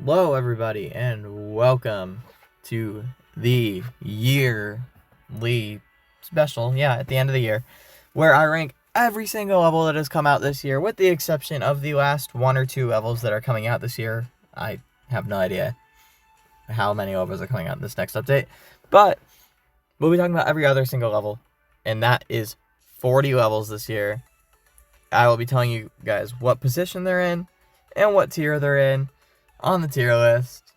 Hello, everybody, and welcome to the yearly special, at the end of the year, where I rank every single level that has come out this year, with the exception of the last one or two levels that are coming out this year. I have no idea how many levels are coming out in this next update, but we'll be talking about every other single level, and that is 40 levels this year. I will be telling you guys what position they're in and what tier they're in on the tier list.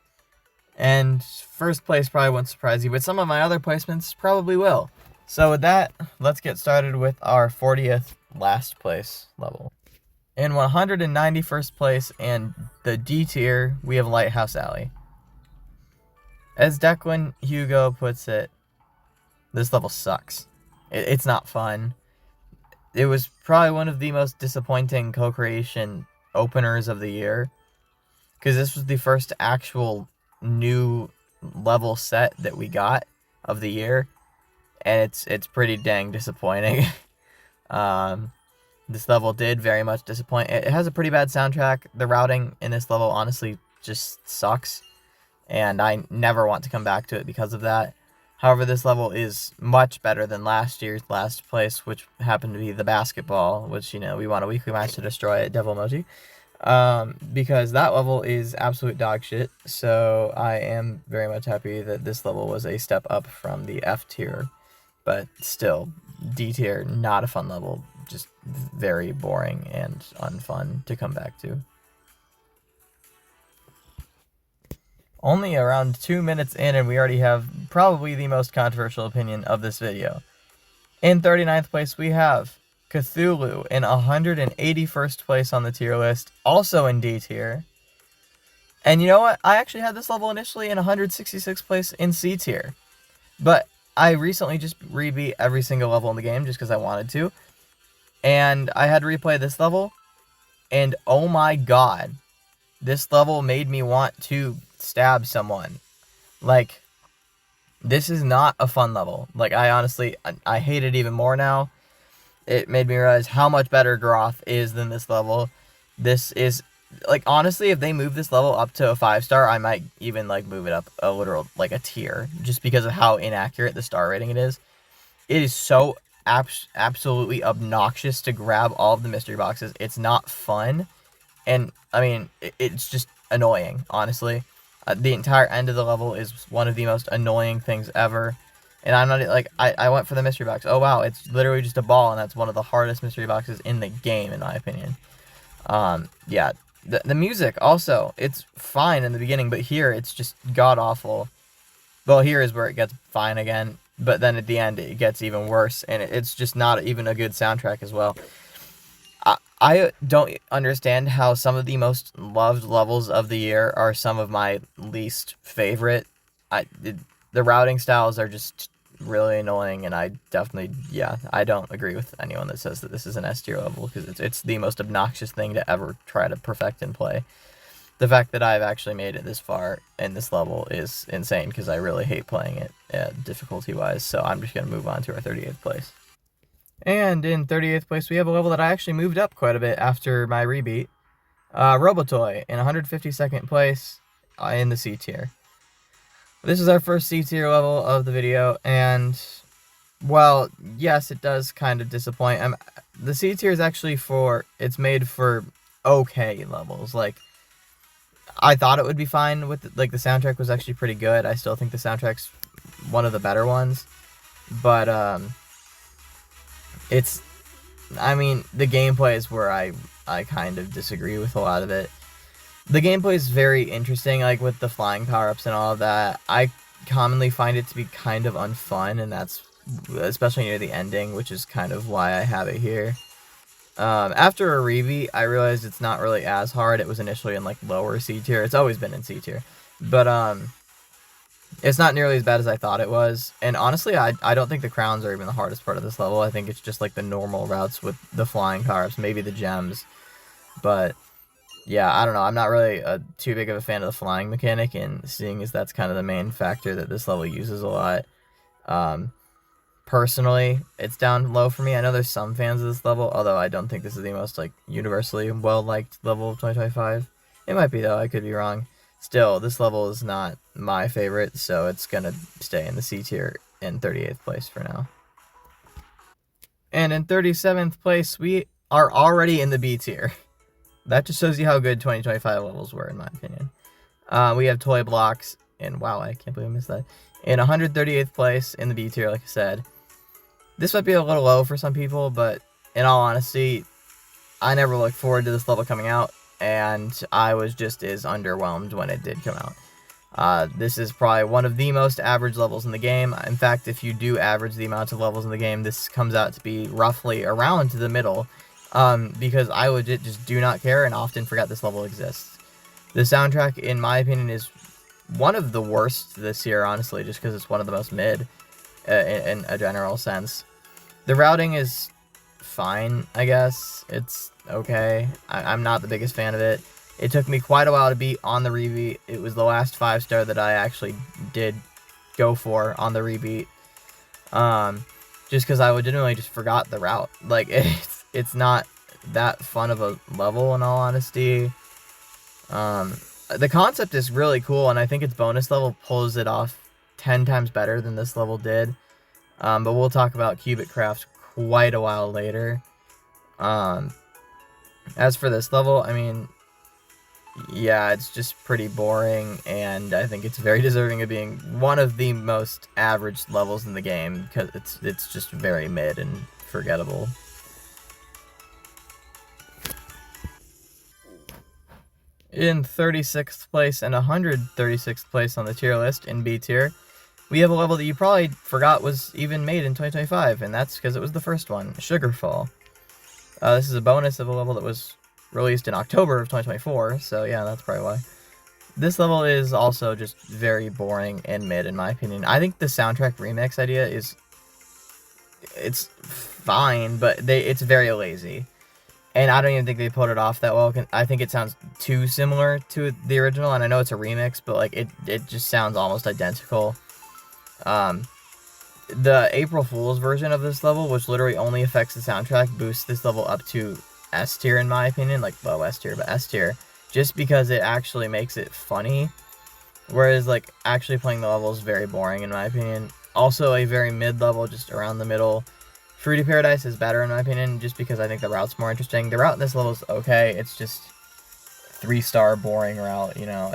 And first place probably won't surprise you, but some of my other placements probably will. So with that, let's get started with our 40th last place level. In 191st place and the D tier, we have Lighthouse Alley. As Declan Hugo puts it, this level sucks. It's not fun. It was probably one of the most disappointing co-creation openers of the year, because this was the first actual new level set that we got of the year, and it's pretty dang disappointing. This level did very much disappoint. It has a pretty bad soundtrack. The routing in this level honestly just sucks, and I never want to come back to it because of that. However, this level is much better than last year's last place, which happened to be the basketball, which, we won a weekly match to destroy at Devil Emoji. Because that level is absolute dog shit, so I am very much happy that this level was a step up from the F tier, but still, D tier, not a fun level, just very boring and unfun to come back to. Only around 2 minutes in, and we already have probably the most controversial opinion of this video. In 39th place, we have Cthulhu in 181st place on the tier list, also in D tier. And you know what? I actually had this level initially in 166th place in C tier. But I recently just rebeat every single level in the game just because I wanted to. And I had to replay this level. And oh my god, this level made me want to stab someone. Like, this is not a fun level. Like, I hate it even more now. It made me realize how much better Groth is than this level. This is, like, honestly, if they move this level up to a 5-star, I might even, like, move it up a literal, like, a tier, just because of how inaccurate the star rating it is. It is so absolutely obnoxious to grab all of the mystery boxes. It's not fun, and, I mean, it's just annoying, honestly. The entire end of the level is one of the most annoying things ever. And I'm not, like, I went for the mystery box. Oh, wow, it's literally just a ball, and that's one of the hardest mystery boxes in the game, in my opinion. Yeah, the music, also, it's fine in the beginning, but here, it's just god-awful. Well, here is where it gets fine again, but then at the end, it gets even worse, and it's just not even a good soundtrack as well. I don't understand how some of the most loved levels of the year are some of my least favorite. The routing styles are just really annoying, and I definitely, I don't agree with anyone that says that this is an S tier level, because it's the most obnoxious thing to ever try to perfect and play. The fact that I've actually made it this far in this level is insane, because I really hate playing it difficulty-wise, so I'm just going to move on to our 38th place. And in 38th place, we have a level that I actually moved up quite a bit after my rebeat. Robotoy in 152nd place in the C tier. This is our first C tier level of the video, and, well, yes, it does kind of disappoint. The C tier is actually it's made for okay levels. Like, I thought it would be fine with, the soundtrack was actually pretty good. I still think the soundtrack's one of the better ones, but, the gameplay is where I kind of disagree with a lot of it. The gameplay is very interesting, like with the flying power-ups and all of that. I commonly find it to be kind of unfun, and that's especially near the ending, which is kind of why I have it here. After a rebeat, I realized it's not really as hard. It was initially in, like, lower C tier. It's always been in C tier. But, it's not nearly as bad as I thought it was. And honestly, I don't think the crowns are even the hardest part of this level. I think it's just, like, the normal routes with the flying power-ups, maybe the gems. But yeah, I don't know. I'm not really too big of a fan of the flying mechanic, and seeing as that's kind of the main factor that this level uses a lot. Personally, it's down low for me. I know there's some fans of this level, although I don't think this is the most, like, universally well-liked level of 2025. It might be, though. I could be wrong. Still, this level is not my favorite, so it's gonna stay in the C tier in 38th place for now. And in 37th place, we are already in the B tier. That just shows you how good 2025 levels were, in my opinion. We have Toy Blocks, and wow, I can't believe I missed that. In 138th place in the B tier, like I said. This might be a little low for some people, but in all honesty, I never looked forward to this level coming out, and I was just as underwhelmed when it did come out. This is probably one of the most average levels in the game. In fact, if you do average the amount of levels in the game, this comes out to be roughly around the middle, because I legit just do not care and often forget this level exists. The soundtrack, in my opinion, is one of the worst this year, honestly, just because it's one of the most mid in a general sense. The routing is fine, I guess. It's okay. I'm not the biggest fan of it. It took me quite a while to beat on the rebeat. It was the last 5-star that I actually did go for on the rebeat. Just because I legitimately just forgot the route. Like, it's not that fun of a level, in all honesty. The concept is really cool, and I think its bonus level pulls it off 10 times better than this level did. But we'll talk about Cubic Craft quite a while later. As for this level, I mean, yeah, it's just pretty boring, and I think it's very deserving of being one of the most average levels in the game, because it's just very mid and forgettable. In 36th place and 136th place on the tier list in B tier, we have a level that you probably forgot was even made in 2025, and that's because it was the first one, Sugarfall. This is a bonus of a level that was released in October of 2024, so yeah, that's probably why. This level is also just very boring and mid, in my opinion. I think the soundtrack remix idea it's fine, but it's very lazy. And I don't even think they pulled it off that well. I think it sounds too similar to the original, and I know it's a remix, but like it just sounds almost identical. The April Fool's version of this level, which literally only affects the soundtrack, boosts this level up to S tier, in my opinion. Like, low S tier, but S tier. Just because it actually makes it funny. Whereas, like, actually playing the level is very boring, in my opinion. Also, a very mid level, just around the middle. Fruity Paradise is better, in my opinion, just because I think the route's more interesting. The route in this level is okay. It's just 3-star boring route, you know.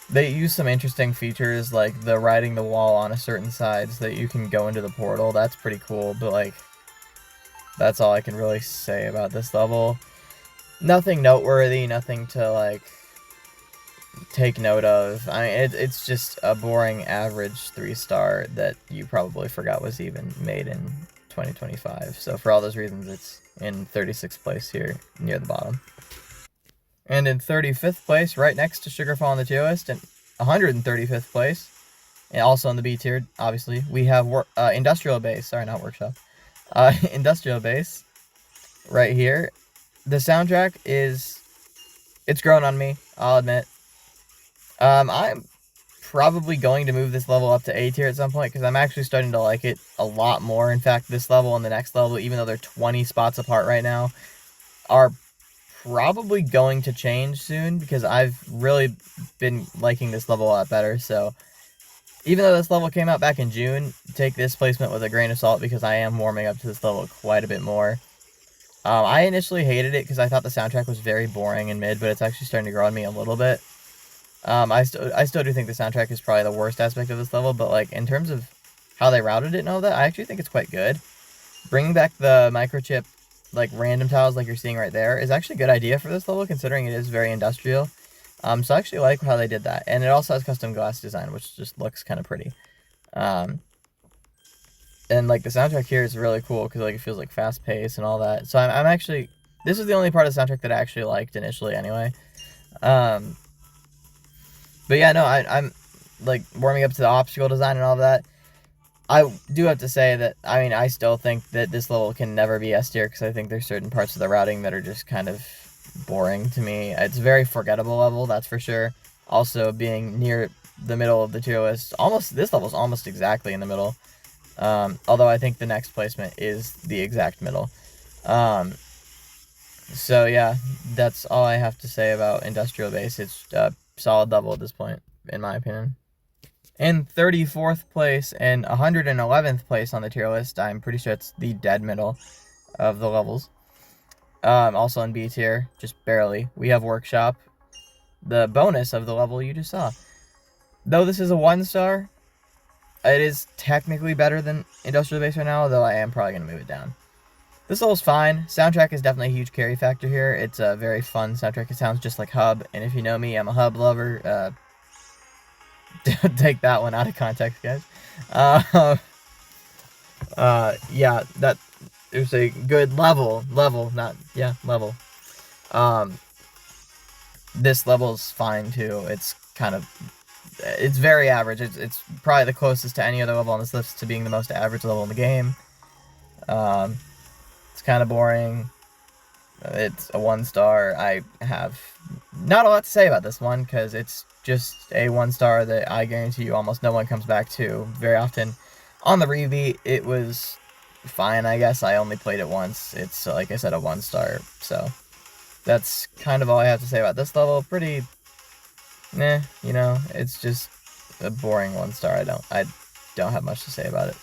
They use some interesting features, like the riding the wall on a certain side so that you can go into the portal. That's pretty cool, but, like, that's all I can really say about this level. Nothing noteworthy, nothing to, like, take note of. I mean, it's just a boring average 3-star that you probably forgot was even made in 2025. So for all those reasons, it's in 36th place here, near the bottom. And in 35th place, right next to Sugarfall on the tier list, and 135th place, and also in the B tier, obviously, we have Industrial Base. Sorry, not Workshop. Industrial Base, right here. The soundtrack it's grown on me, I'll admit. I'm probably going to move this level up to A tier at some point, because I'm actually starting to like it a lot more. In fact, this level and the next level, even though they're 20 spots apart right now, are probably going to change soon, because I've really been liking this level a lot better. So even though this level came out back in June, take this placement with a grain of salt, because I am warming up to this level quite a bit more. I initially hated it because I thought the soundtrack was very boring and mid, but it's actually starting to grow on me a little bit. I still do think the soundtrack is probably the worst aspect of this level, but like in terms of how they routed it and all that, I actually think it's quite good. Bringing back the microchip, like random tiles like you're seeing right there, is actually a good idea for this level, considering it is very industrial. So I actually like how they did that, and it also has custom glass design, which just looks kind of pretty. And like the soundtrack here is really cool because like it feels like fast paced and all that. So I'm actually, this is the only part of the soundtrack that I actually liked initially anyway. But yeah, no, I'm like warming up to the obstacle design and all that. I do have to say that, I mean, I still think that this level can never be S tier, because I think there's certain parts of the routing that are just kind of boring to me. It's a very forgettable level, that's for sure. Also, being near the middle of the tier list, this level's almost exactly in the middle. Although I think the next placement is the exact middle. So yeah, that's all I have to say about Industrial Base. It's solid level at this point, in my opinion. In 34th place and 111th place on the tier list, I'm pretty sure it's the dead middle of the levels. Also in B tier, just barely, we have Workshop, the bonus of the level you just saw. Though this is a 1-star, it is technically better than Industrial Base right now, though I am probably going to move it down. This level's fine. Soundtrack is definitely a huge carry factor here. It's a very fun soundtrack. It sounds just like Hub, and if you know me, I'm a Hub lover. Take that one out of context, guys. Yeah, that it was a good level. This level's fine too. It's very average. It's probably the closest to any other level on this list to being the most average level in the game. It's kind of boring. It's a 1-star. I have not a lot to say about this one because it's just a 1-star that I guarantee you almost no one comes back to very often. On the rebeat, it was fine, I guess. I only played it once. It's, like I said, a 1-star. So that's kind of all I have to say about this level. Pretty, you know, it's just a boring 1-star. I don't have much to say about it.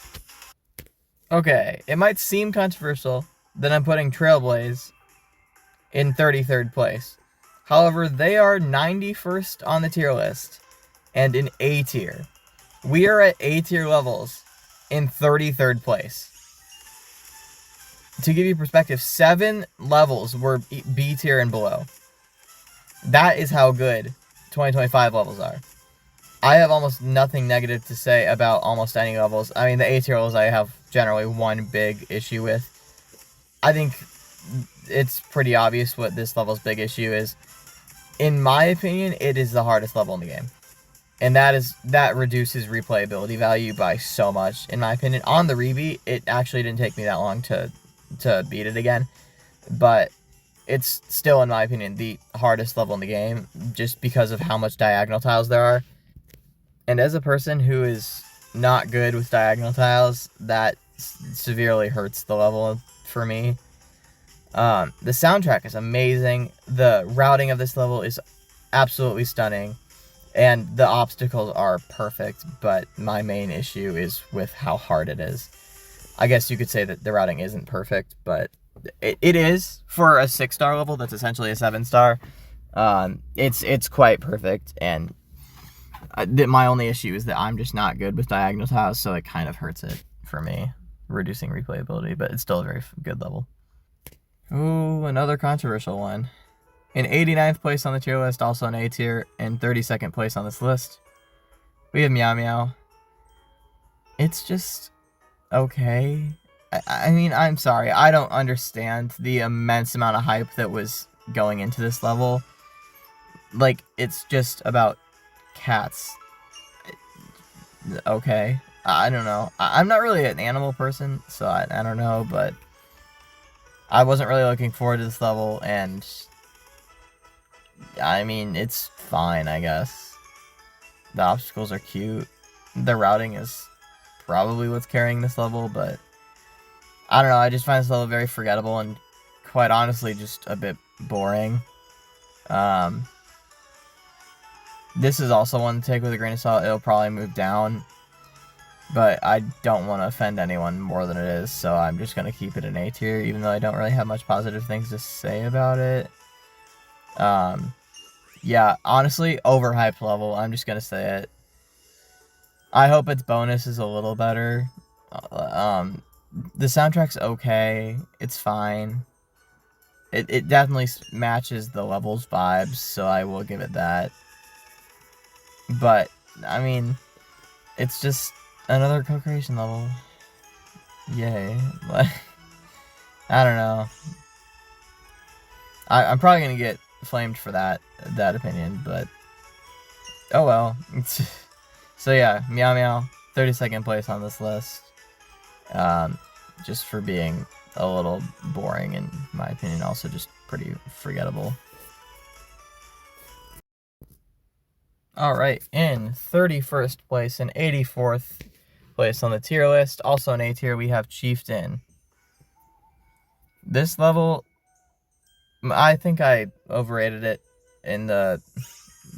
Okay, it might seem controversial that I'm putting Trailblaze in 33rd place. However, they are 91st on the tier list and in A tier. We are at A tier levels in 33rd place. To give you perspective, 7 levels were B tier and below. That is how good 2025 levels are. I have almost nothing negative to say about almost any levels. I mean, the A tier levels I have generally one big issue with. I think it's pretty obvious what this level's big issue is. In my opinion, it is the hardest level in the game. And that reduces replayability value by so much, in my opinion. On the rebeat, it actually didn't take me that long to beat it again. But it's still, in my opinion, the hardest level in the game, just because of how much diagonal tiles there are. And as a person who is not good with diagonal tiles, that severely hurts the level for me. The soundtrack is amazing. The routing of this level is absolutely stunning. And the obstacles are perfect, but my main issue is with how hard it is. I guess you could say that the routing isn't perfect, but it is for a 6-star level that's essentially a 7-star. It's quite perfect, and my only issue is that I'm just not good with diagonal tiles, so it kind of hurts it for me, reducing replayability, but it's still a very good level. Ooh, another controversial one. In 89th place on the tier list, also an A tier, and 32nd place on this list, we have Meow Meow. It's just okay. I mean, I'm sorry. I don't understand the immense amount of hype that was going into this level. Like, it's just about cats. Okay. I don't know. I'm not really an animal person, so I don't know, but I wasn't really looking forward to this level, and I mean, it's fine, I guess. The obstacles are cute. The routing is probably what's carrying this level, but I don't know, I just find this level very forgettable and quite honestly just a bit boring. This is also one to take with a grain of salt. It'll probably move down, but I don't want to offend anyone more than it is, so I'm just going to keep it in A tier, even though I don't really have much positive things to say about it. Yeah, honestly, overhyped level, I'm just going to say it. I hope its bonus is a little better. The soundtrack's okay. It's fine. It definitely matches the level's vibes, so I will give it that. But, I mean, it's just another co-creation level. Yay. I don't know. I'm probably going to get flamed for that opinion, but oh well. So yeah, Meow Meow, 32nd place on this list. Just for being a little boring, in my opinion, also just pretty forgettable. Alright, in 31st place and 84th place on the tier list, also in A tier, we have Chieftain. This level, I think I overrated it in the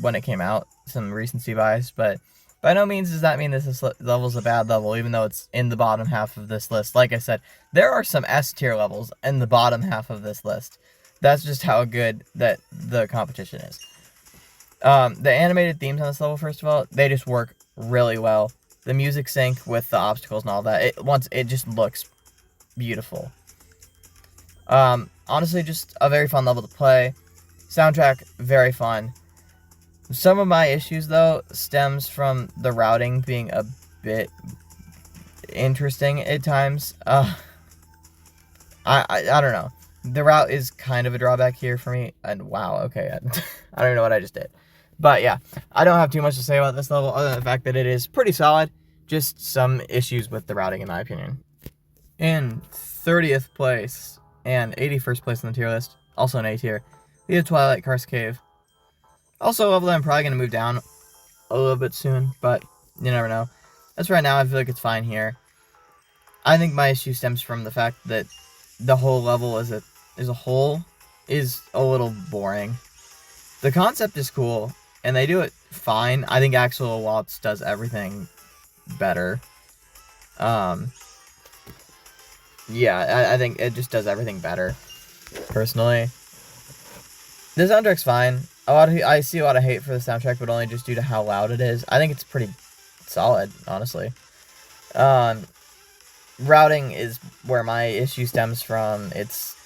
when it came out, some recency bias, but by no means does that mean this level's a bad level, even though it's in the bottom half of this list. Like I said, there are some S tier levels in the bottom half of this list. That's just how good that the competition is. The animated themes on this level, first of all, they just work really well. The music sync with the obstacles and all that, it just looks beautiful. Honestly, just a very fun level to play. Soundtrack, very fun. Some of my issues, though, stems from the routing being a bit interesting at times. I don't know. The route is kind of a drawback here for me. And wow, okay, I don't even know what I just did. But yeah, I don't have too much to say about this level other than the fact that it is pretty solid. Just some issues with the routing, in my opinion. In 30th place and 81st place on the tier list, also an A tier, we have Twilight Karst Cave. Also a level that I'm probably going to move down a little bit soon, but you never know. As for right now, I feel like it's fine here. I think my issue stems from the fact that the whole level as a whole is a little boring. The concept is cool, and they do it fine. I think Axel Waltz does everything better. Yeah, I think it just does everything better, personally. The soundtrack's fine. I see a lot of hate for the soundtrack, but only just due to how loud it is. I think it's pretty solid, honestly. Routing is where my issue stems from. It's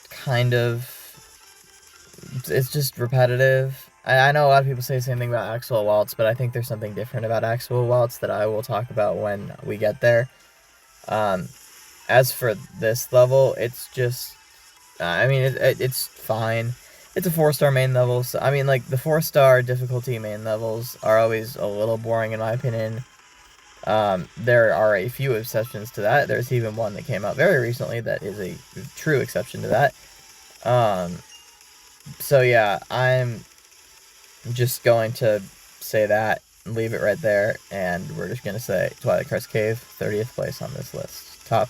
just repetitive. I know a lot of people say the same thing about Axel Waltz, but I think there's something different about Axel Waltz that I will talk about when we get there. As for this level, it's just, it's fine. It's a 4-star main level, so, I mean, like, the 4-star difficulty main levels are always a little boring, in my opinion. There are a few exceptions to that. There's even one that came out very recently that is a true exception to that. So yeah, I'm just going to say that and leave it right there, and we're just going to say Twilight Karst Cave, 30th place on this list. Top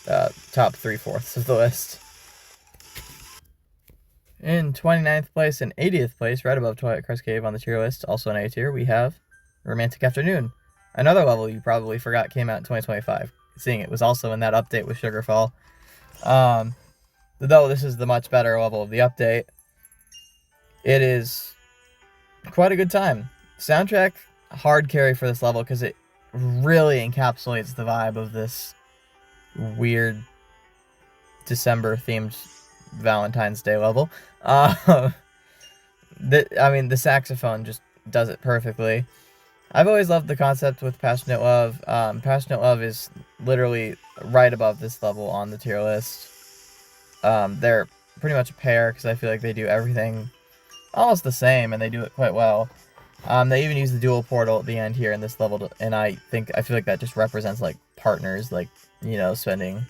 3/4 of the list. In 29th place and 80th place, right above Twilight Karst Cave on the tier list, also an A tier, we have Romantic Afternoon. Another level you probably forgot came out in 2025, seeing it was also in that update with Sugarfall. Though this is the much better level of the update, it is quite a good time. Soundtrack, hard carry for this level because it really encapsulates the vibe of this weird December-themed Valentine's Day level. The saxophone just does it perfectly. I've always loved the concept with Passionate Love. Passionate Love is literally right above this level on the tier list. They're pretty much a pair because I feel like they do everything almost the same, and they do it quite well. They even use the dual portal at the end here in this level, and I feel like that just represents, like, partners, like, you know, spending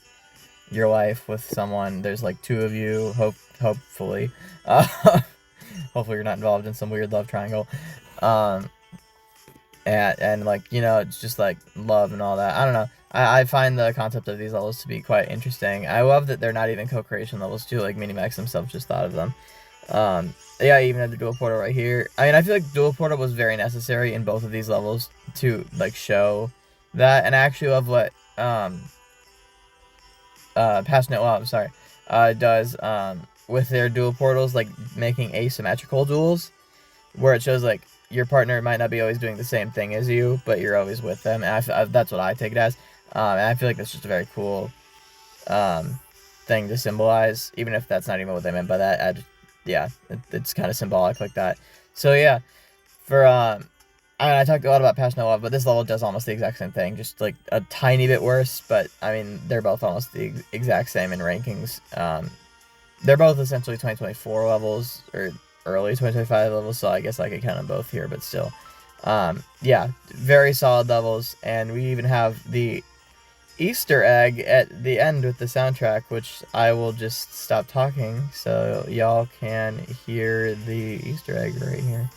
your life with someone. There's, like, 2 of you, hopefully. Hopefully you're not involved in some weird love triangle. And like, you know, it's just, like, love and all that. I don't know. I find the concept of these levels to be quite interesting. I love that they're not even co-creation levels, too. Like, Minimax themselves just thought of them. Yeah, I even have the dual portal right here. I mean, I feel like dual portal was very necessary in both of these levels to, like, show that. And I actually love what, Passionate Love, does, with their dual portals, like, making asymmetrical duels, where it shows, like, your partner might not be always doing the same thing as you, but you're always with them, and that's what I take it as, and I feel like that's just a very cool, thing to symbolize, even if that's not even what they meant by that. It's kind of symbolic like that. So yeah, I talked a lot about Passionate Love, but this level does almost the exact same thing, just, like, a tiny bit worse, but, I mean, they're both almost the exact same in rankings. They're both essentially 2024 levels, or early 2025 levels, so I guess I could count them both here, but still. Yeah, very solid levels, and we even have the Easter egg at the end with the soundtrack, which I will just stop talking so y'all can hear the Easter egg right here.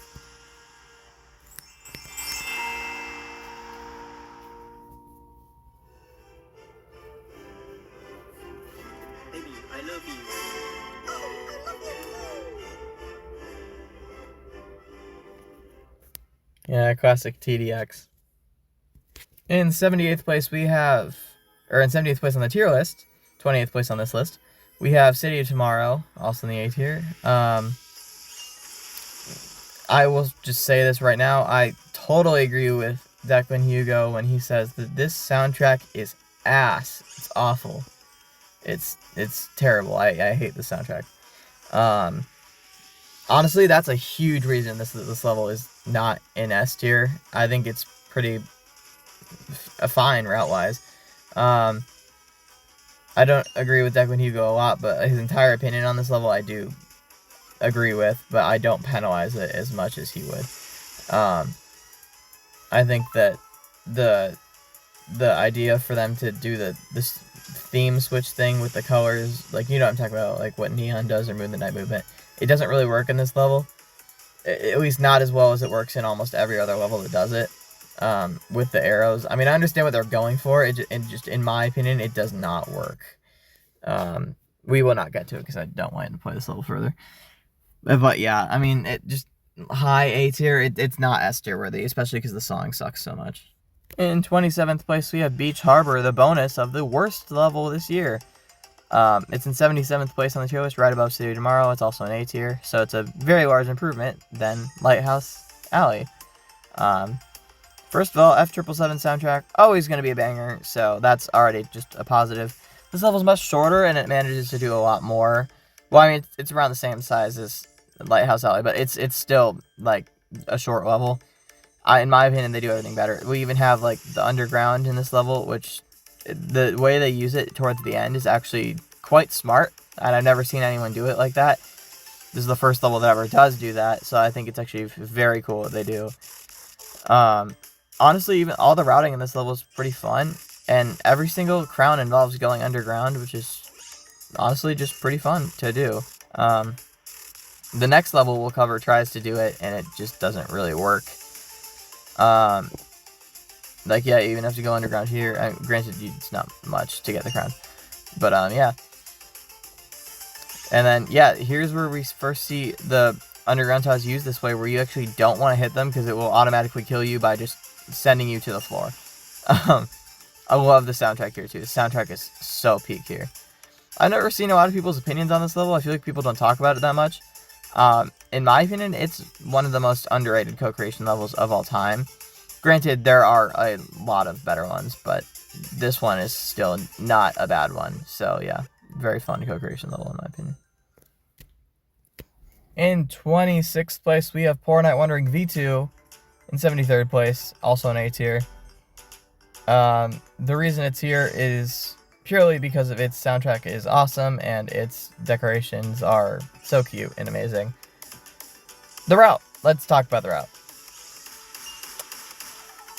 Baby, I love you. Oh, I love you too. Yeah, classic TDX. In 78th place we have, or in 78th place on the tier list, 28th place on this list, we have City of Tomorrow, also in the A tier. I will just say this right now, I totally agree with Declan Hugo when he says that this soundtrack is ass. It's awful. It's terrible. I hate the soundtrack. Honestly, that's a huge reason this level is not in S tier. I think it's pretty fine route-wise. I don't agree with Declan Hugo a lot, but his entire opinion on this level I do agree with, but I don't penalize it as much as he would. I think that the idea for them to do this theme switch thing with the colors, like, you know what I'm talking about, like what Neon does or Moon the Night Movement, it doesn't really work in this level, at least not as well as it works in almost every other level that does it. With the arrows, I mean, I understand what they're going for, just in my opinion, it does not work. We will not get to it because I don't want to play this level further. But yeah, I mean, it just high A tier. It's not S tier worthy, especially because the song sucks so much. In 27th place, we have Beach Harbor, the bonus of the worst level this year. It's in 77th place on the tier list, right above City of Tomorrow. It's also an A tier, so it's a very large improvement than Lighthouse Alley. First of all, F777 soundtrack, always going to be a banger, so that's already just a positive. This level's much shorter, and it manages to do a lot more. Well, I mean, it's around the same size as Lighthouse Alley, but it's still, like, a short level. In my opinion, they do everything better. We even have, like, the underground in this level, which the way they use it towards the end is actually quite smart, and I've never seen anyone do it like that. This is the first level that ever does do that, so I think it's actually very cool what they do. Honestly, even all the routing in this level is pretty fun, and every single crown involves going underground, which is honestly just pretty fun to do. The next level we'll cover tries to do it, and it just doesn't really work. Like, yeah, you even have to go underground here. Granted, it's not much to get the crown, but yeah. And then, yeah, here's where we first see the underground tiles used this way, where you actually don't want to hit them because it will automatically kill you by just sending you to the floor. I love the soundtrack here too. The soundtrack is so peak here. I've never seen a lot of people's opinions on this level. I feel like people don't talk about it that much. In my opinion, it's one of the most underrated co-creation levels of all time. Granted, there are a lot of better ones, but this one is still not a bad one. So yeah, very fun co-creation level in my opinion. In 26th place, we have Poor Night Wandering V2. In 73rd place, also an A tier. The reason it's here is purely because of its soundtrack is awesome and its decorations are so cute and amazing. The route. Let's talk about the route.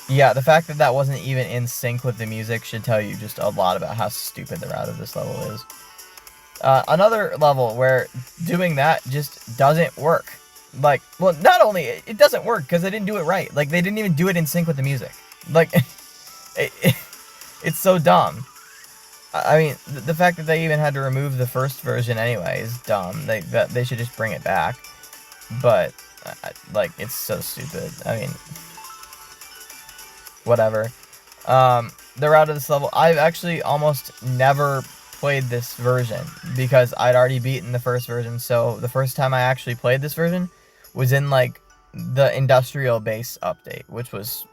Yeah, the fact that that wasn't even in sync with the music should tell you just a lot about how stupid the route of this level is. Another level where doing that just doesn't work. Like, well, not only, it doesn't work because they didn't do it right. Like, they didn't even do it in sync with the music. Like, it's so dumb. I mean, the fact that they even had to remove the first version anyway is dumb. They should just bring it back. But, like, it's so stupid. I mean, whatever. The route of this level, I've actually almost never played this version because I'd already beaten the first version. So the first time I actually played this version was in, like, the industrial base update, which was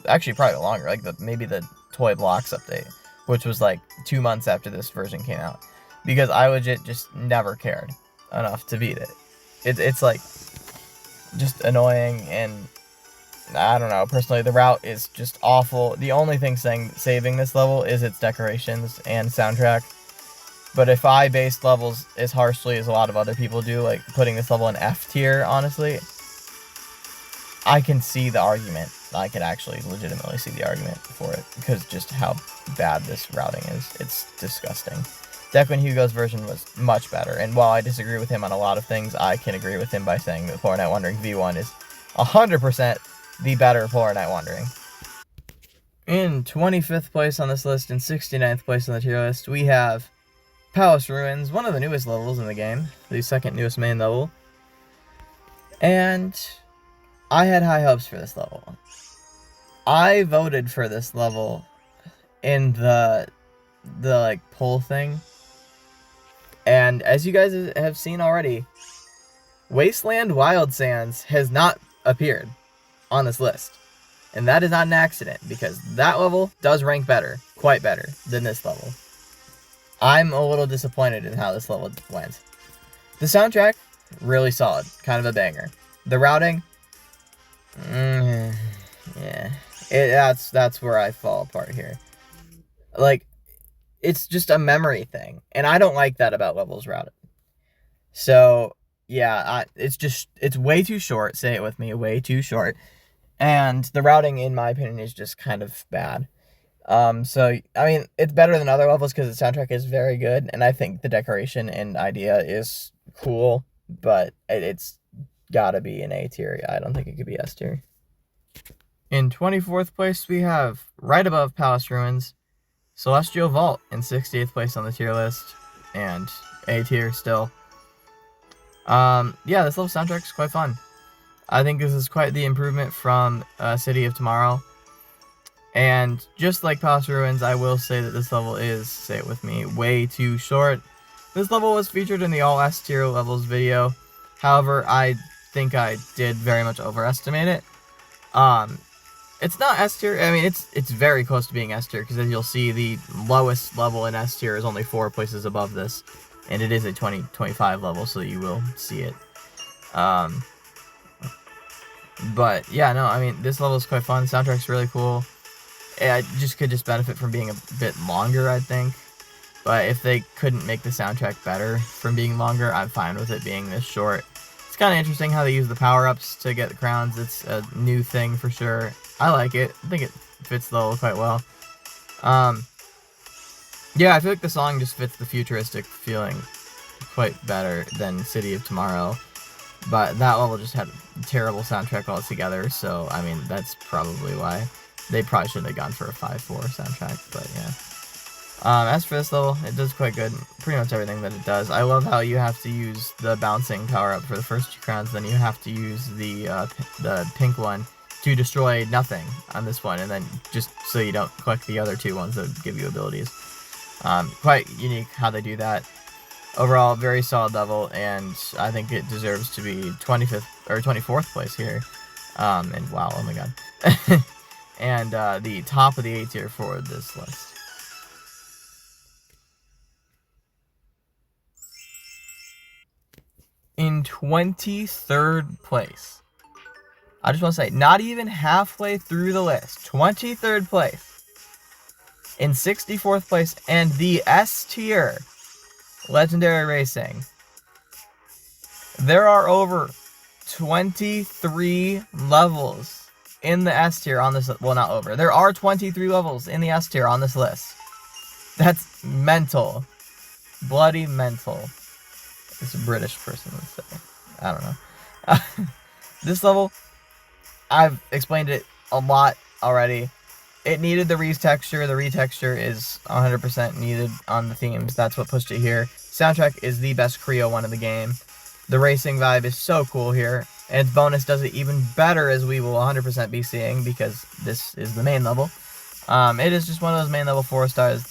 actually probably longer, like maybe the Toy Blocks update, which was like 2 months after this version came out, because I legit just never cared enough to beat it. It's like just annoying, and I don't know, personally the route is just awful. The only thing saving this level is its decorations and soundtrack. But if I based levels as harshly as a lot of other people do, like putting this level in F tier, honestly, I can see the argument. I can actually legitimately see the argument for it, because just how bad this routing is. It's disgusting. Declan Hugo's version was much better, and while I disagree with him on a lot of things, I can agree with him by saying that Poor Night Wandering V1 is 100% the better Poor Night Wandering. In 25th place on this list and 69th place on the tier list, we have Palace Ruins, one of the newest levels in the game, the second newest main level. And I had high hopes for this level. I voted for this level in the like poll thing, and as you guys have seen already, Wasteland Wild Sands has not appeared on this list, and that is not an accident, because that level does rank better, quite better than this level. I'm a little disappointed in how this level went. The soundtrack, really solid, kind of a banger. The routing, yeah, that's where I fall apart here. Like, it's just a memory thing, and I don't like that about levels routed. So yeah, it's way too short. Say it with me, way too short. And the routing, in my opinion, is just kind of bad. So I mean, it's better than other levels because the soundtrack is very good, and I think the decoration and idea is cool, but it's gotta be an A tier. I don't think it could be S tier. In 24th place, we have, right above Palace Ruins, Celestial Vault in 68th place on the tier list, and A tier still. Yeah, this level soundtrack is quite fun. I think this is quite the improvement from City of Tomorrow. And just like Palace Ruins, I will say that this level is, say it with me, way too short. This level was featured in the all S tier levels video. However, I think I did very much overestimate it. It's not S tier. I mean, it's very close to being S tier, because as you'll see, the lowest level in S tier is only 4 places above this, and it is a 2025 level, so you will see it. But yeah, no, I mean, this level is quite fun. Soundtrack's really cool. It just could benefit from being a bit longer, I think. But if they couldn't make the soundtrack better from being longer, I'm fine with it being this short. It's kind of interesting how they use the power-ups to get the crowns. It's a new thing for sure. I like it. I think it fits the level quite well. Yeah, I feel like the song just fits the futuristic feeling quite better than City of Tomorrow. But that level just had a terrible soundtrack altogether, so, I mean, that's probably why. They probably shouldn't have gone for a 5-4 soundtrack, but yeah. As for this level, it does quite good. Pretty much everything that it does. I love how you have to use the bouncing power-up for the first 2 crowns, then you have to use the pink one to destroy nothing on this one, and then just so you don't collect the other 2 ones that give you abilities. Quite unique how they do that. Overall, very solid level, and I think it deserves to be 25th or 24th place here. And wow, oh my god. And the top of the A tier for this list. In 23rd place, I just want to say, not even halfway through the list, 23rd place, in 64th place, and the S tier, Legendary Racing. There are over 23 levels in the S tier on this, well, not over. There are 23 levels in the S tier on this list. That's mental. Bloody mental. It's a British person would say. I don't know. This level, I've explained it a lot already. It needed the retexture. The retexture is 100% needed on the themes. That's what pushed it here. Soundtrack is the best Creo one in the game. The racing vibe is so cool here. And its bonus does it even better, as we will 100% be seeing, because this is the main level. It is just one of those main level 4 stars.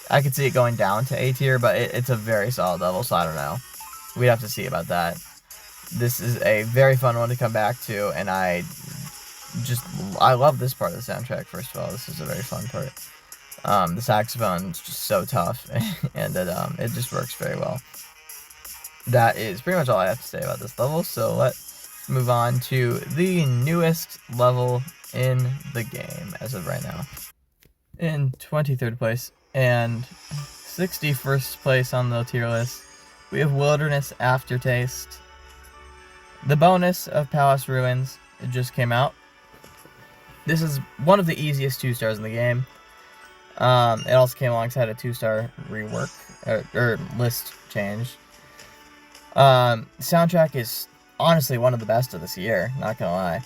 I could see it going down to A tier, but it's a very solid level, so I don't know. We'd have to see about that. This is a very fun one to come back to, and I love this part of the soundtrack, first of all. This is a very fun part. The saxophone is just so tough, and it just works very well. That is pretty much all I have to say about this level, so let's move on to the newest level in the game as of right now. In 23rd place and 61st place on the tier list, we have Wilderness Aftertaste. The bonus of Palace Ruins, it just came out. This is one of the easiest 2 stars in the game. It also came alongside a 2-star rework, or list change. Soundtrack is honestly one of the best of this year, not gonna lie.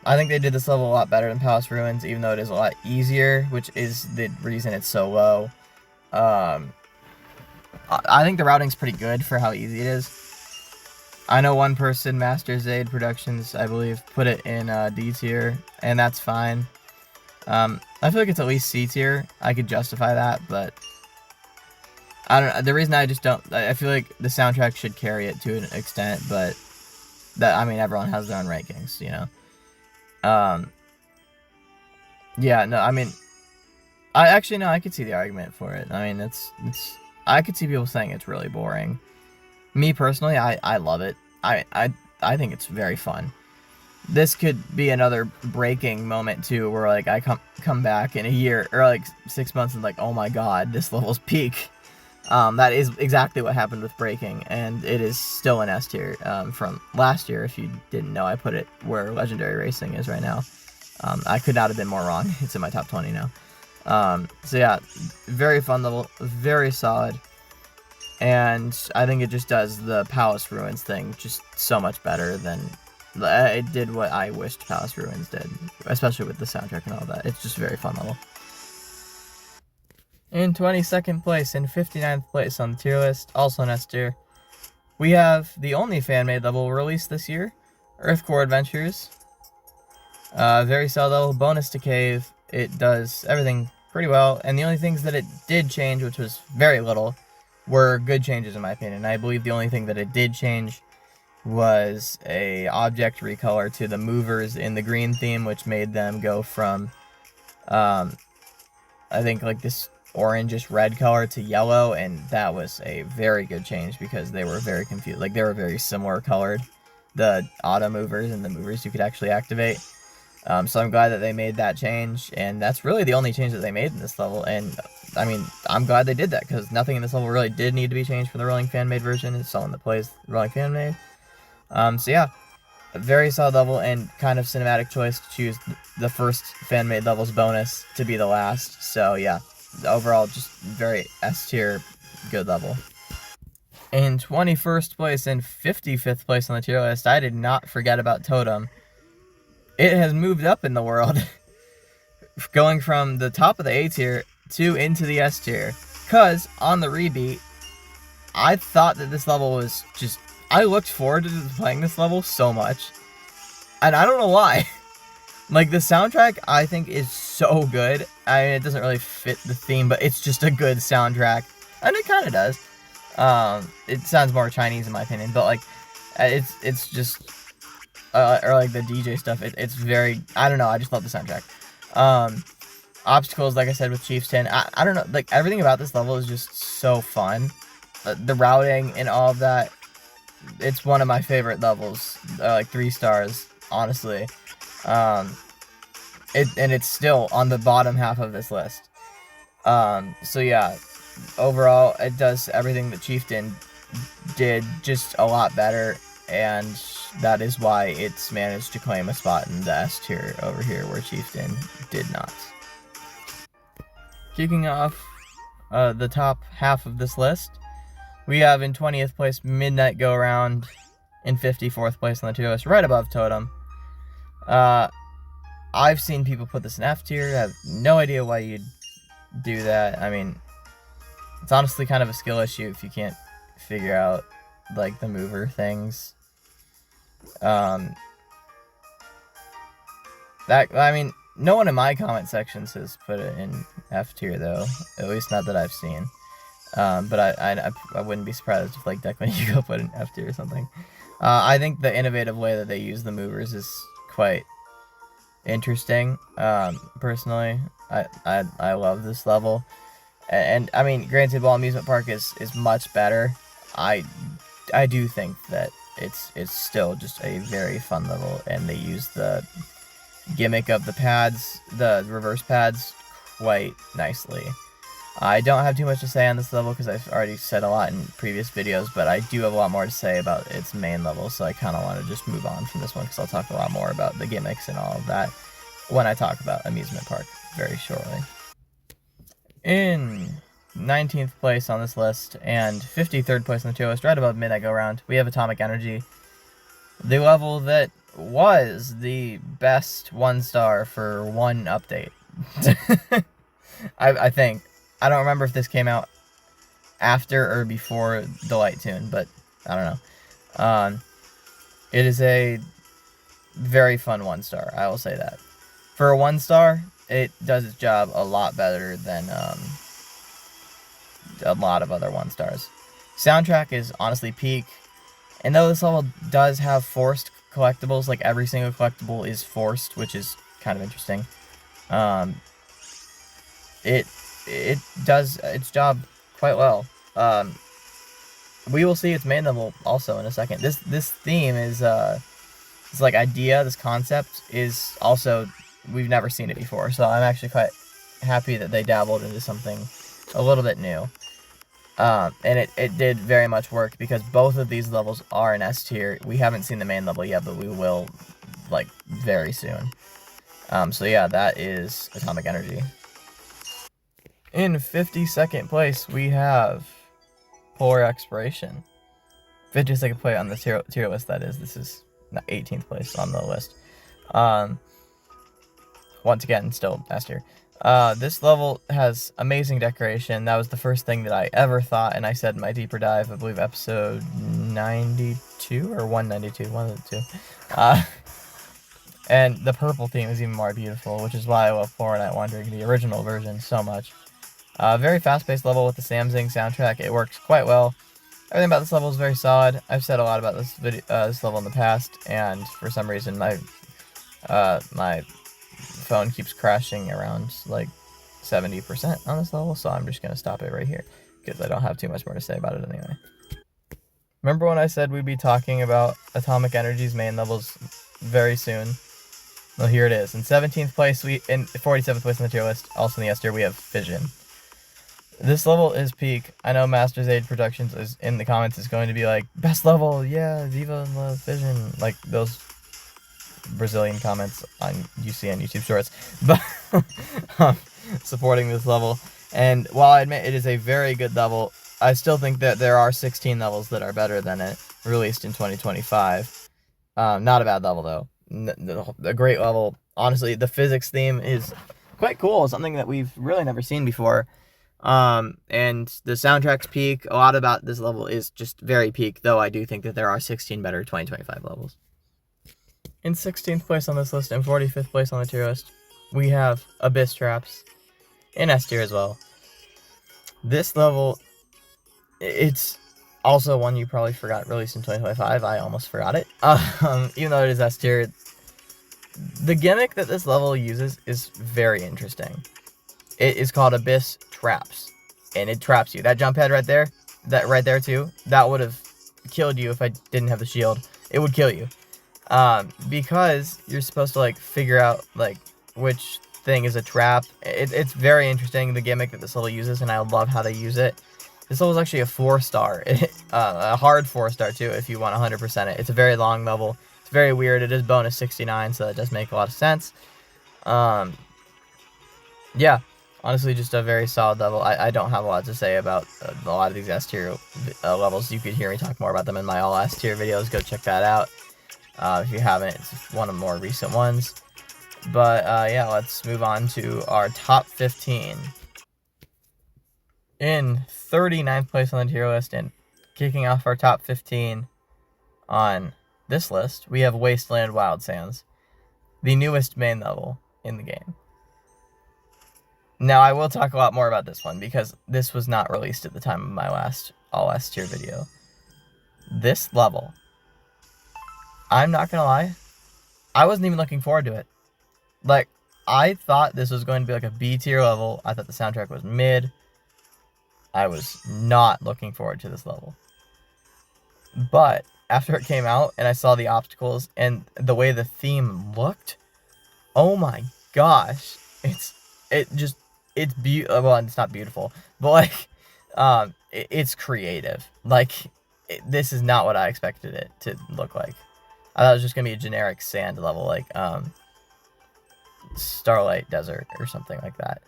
I think they did this level a lot better than Palace Ruins, even though it is a lot easier, which is the reason it's so low. I think the routing's pretty good for how easy it is. I know one person, Master Zaid Productions, I believe, put it in D tier, and that's fine. I feel like it's at least C tier. I could justify that, but I don't know. The reason I just don't, I feel like the soundtrack should carry it to an extent, but that, I mean, everyone has their own rankings, you know. Yeah, no, I mean, I could see the argument for it. I mean, I could see people saying it's really boring. Me personally, I love it. I think it's very fun. This could be another breaking moment too, where like I come back in a year or like 6 months and like, oh my god, this level's peak. That is exactly what happened with Breaking, and it is still an S tier from last year. If you didn't know, I put it where Legendary Racing is right now. I could not have been more wrong. It's in my top 20 now. So yeah, very fun level, very solid. And I think it just does the Palace Ruins thing just so much better than it did what I wished Palace Ruins did, especially with the soundtrack and all that. It's just a very fun level. In 22nd place and 59th place on the tier list, also an S tier, we have the only fan-made level released this year, Earthcore Adventures. Very solid level, bonus to cave. It does everything pretty well, and the only things that it did change, which was very little, were good changes in my opinion. I believe the only thing that it did change was a object recolor to the movers in the green theme, which made them go from I think like this orangish red color to yellow, and that was a very good change because they were very confused. Like, they were very similar colored, the auto movers and the movers you could actually activate. So I'm glad that they made that change, and that's really the only change that they made in this level. And I mean, I'm glad they did that because nothing in this level really did need to be changed from the Rolling Fan Made version. It's someone that plays Rolling Fan Made. So yeah, a very solid level and kind of cinematic choice to choose the first fan made levels bonus to be the last. So yeah, overall just very S tier, good level. In 21st place and 55th place on the tier list, I did not forget about Totem. It has moved up in the world, going from the top of the A tier to into the S tier. Cause on the rebeat, I thought that this level was just, I looked forward to playing this level so much, and I don't know why. Like, the soundtrack, I think, is so good. I mean, it doesn't really fit the theme, but it's just a good soundtrack, and it kind of does. It sounds more Chinese in my opinion, but like, it's just, or like the DJ stuff. It's very, I don't know. I just love the soundtrack. Obstacles, like I said with Chieftain, I don't know. Like, everything about this level is just so fun. The routing and all of that. It's one of my favorite levels, like 3 stars, honestly. And it's still on the bottom half of this list. So yeah, overall, it does everything that Chieftain did just a lot better, and that is why it's managed to claim a spot in the S tier over here, where Chieftain did not. Kicking off the top half of this list, we have in 20th place Midnight Go Around, in 54th place on the tier list, right above Totem. I've seen people put this in F tier. I have no idea why you'd do that. I mean, it's honestly kind of a skill issue if you can't figure out, like, the mover things. I mean, no one in my comment sections has put it in F tier, though. At least not that I've seen. But I wouldn't be surprised if, like, Declan Hugo put in F tier or something. I think the innovative way that they use the movers is quite interesting. Personally, I love this level, and I mean, granted, while Amusement Park is much better, I do think that it's still just a very fun level, and they use the gimmick of the pads, the reverse pads, quite nicely. I don't have too much to say on this level because I've already said a lot in previous videos, but I do have a lot more to say about its main level, so I kind of want to just move on from this one because I'll talk a lot more about the gimmicks and all of that when I talk about Amusement Park very shortly. In 19th place on this list and 53rd place on the tier list, right above Midnight Go Round, we have Atomic Energy, the level that was the best 1-star for one update. I think. I don't remember if this came out after or before the Light Tune, but I don't know. It is a very fun 1-star, I will say that. For a 1-star, it does its job a lot better than a lot of other 1-stars. Soundtrack is honestly peak, and though this level does have forced collectibles, like every single collectible is forced, which is kind of interesting. It does its job quite well. We will see its main level also in a second. This theme is this like idea, this concept is also, we've never seen it before, so I'm actually quite happy that they dabbled into something a little bit new. And it did very much work because both of these levels are in S tier. We haven't seen the main level yet, but we will, like, very soon. So yeah, that is Atomic Energy. In 52nd place, we have Polar Exploration. 52nd place on the tier list, that is. This is 18th place on the list. Once again, still S tier. This level has amazing decoration. That was the first thing that I ever thought, and I said in my deeper dive, I believe episode 92 or 192, one of the two. And the purple theme is even more beautiful, which is why I love Flora Night Wandering, the original version, so much. Very fast-paced level with the Samsung soundtrack. It works quite well. Everything about this level is very solid. I've said a lot about this level in the past, and for some reason my phone keeps crashing around like 70% on this level, so I'm just gonna stop it right here because I don't have too much more to say about it anyway. Remember when I said we'd be talking about Atomic Energy's main levels very soon? Well, here it is. In 17th place, in 47th place on the tier list, also in the S tier, we have Fission. This level is peak. I know Masters Aid Productions is in the comments is going to be like, best level, yeah, Viva and Love Fission, like those Brazilian comments you see on YouTube Shorts, but supporting this level. And while I admit it is a very good level, I still think that there are 16 levels that are better than it, released in 2025. Not a bad level though. A great level. Honestly, the physics theme is quite cool. Something that we've really never seen before. And the soundtrack's peak. A lot about this level is just very peak, though I do think that there are 16 better 2025 levels. In 16th place on this list and 45th place on the tier list, we have Abyss Traps in S tier as well. This level, it's also one you probably forgot released in 2025. I almost forgot it. Even though it is S tier, the gimmick that this level uses is very interesting. It is called Abyss Traps, and it traps you. That jump pad right there, that right there too, that would have killed you if I didn't have the shield. It would kill you. Because you're supposed to like figure out like which thing is a trap. It's very interesting, the gimmick that this level uses, and I love how they use it. This level is actually a 4-star, a hard 4-star too if you want 100% it. It's a very long level. It's very weird. It is bonus 69, so that does make a lot of sense. Yeah, honestly, just a very solid level. I don't have a lot to say about a lot of these S tier levels. You could hear me talk more about them in my all S tier videos. Go check that out. If you haven't, it's one of the more recent ones. But yeah, let's move on to our top 15. In 39th place on the tier list and kicking off our top 15 on this list, we have Wasteland Wild Sands, the newest main level in the game. Now, I will talk a lot more about this one because this was not released at the time of my last all S tier video. This level, I'm not gonna lie, I wasn't even looking forward to it. Like, I thought this was going to be like a B tier level. I thought the soundtrack was mid. I was not looking forward to this level. But after it came out and I saw the obstacles and the way the theme looked, oh my gosh, it's beautiful. Well, it's not beautiful, but like, it's creative. Like, this is not what I expected it to look like. I thought it was just gonna be a generic sand level, like Starlight Desert or something like that.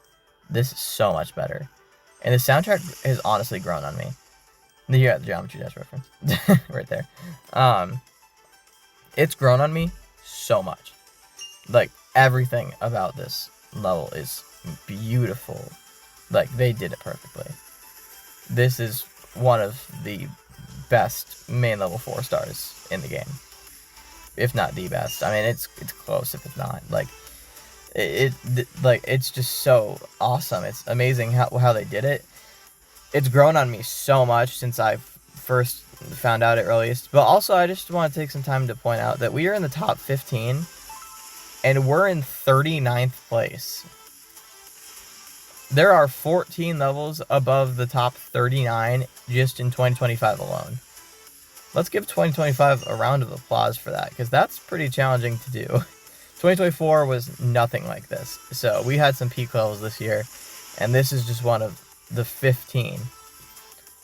This is so much better, and the soundtrack has honestly grown on me. You got the Geometry Dash reference right there. It's grown on me so much. Like, everything about this level is beautiful. Like, they did it perfectly. This is one of the best main level 4 stars in the game. if not the best. I mean, it's close if it's not. Like, it's just so awesome. It's amazing how they did it. It's grown on me so much since I first found out it released. But also, I just want to take some time to point out that we are in the top 15, and we're in 39th place. There are 14 levels above the top 39 just in 2025 alone. Let's give 2025 a round of applause for that, because that's pretty challenging to do. 2024 was nothing like this. So we had some peak levels this year, and this is just one of the 15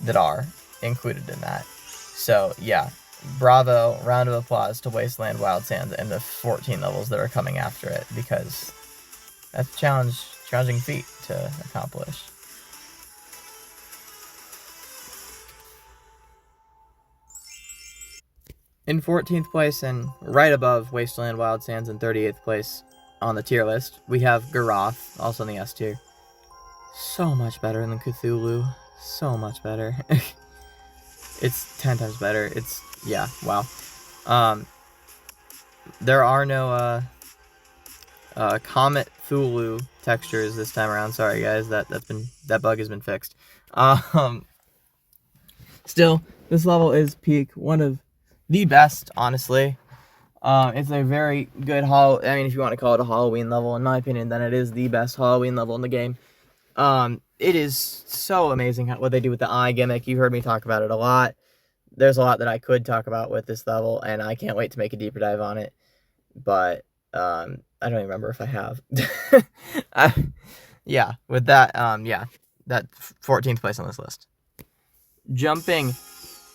that are included in that. So yeah, bravo, round of applause to Wasteland Wild Sands and the 14 levels that are coming after it, because that's a challenging feat to accomplish. In 14th place and right above Wasteland Wild Sands in 38th place on the tier list, we have Garoth, also in the S tier. So much better than Cthulhu. So much better. It's 10 times better. It's, yeah, wow. There are no Comet Thulu textures this time around. Sorry guys, that bug has been fixed. Still, this level is peak, one of the best, honestly. It's a very good if you want to call it a Halloween level, in my opinion, then it is the best Halloween level in the game. It is so amazing what they do with the eye gimmick. You heard me talk about it a lot. There's a lot that I could talk about with this level, and I can't wait to make a deeper dive on it. But I don't even remember if I have. Yeah, with that, that 14th place on this list. Jumping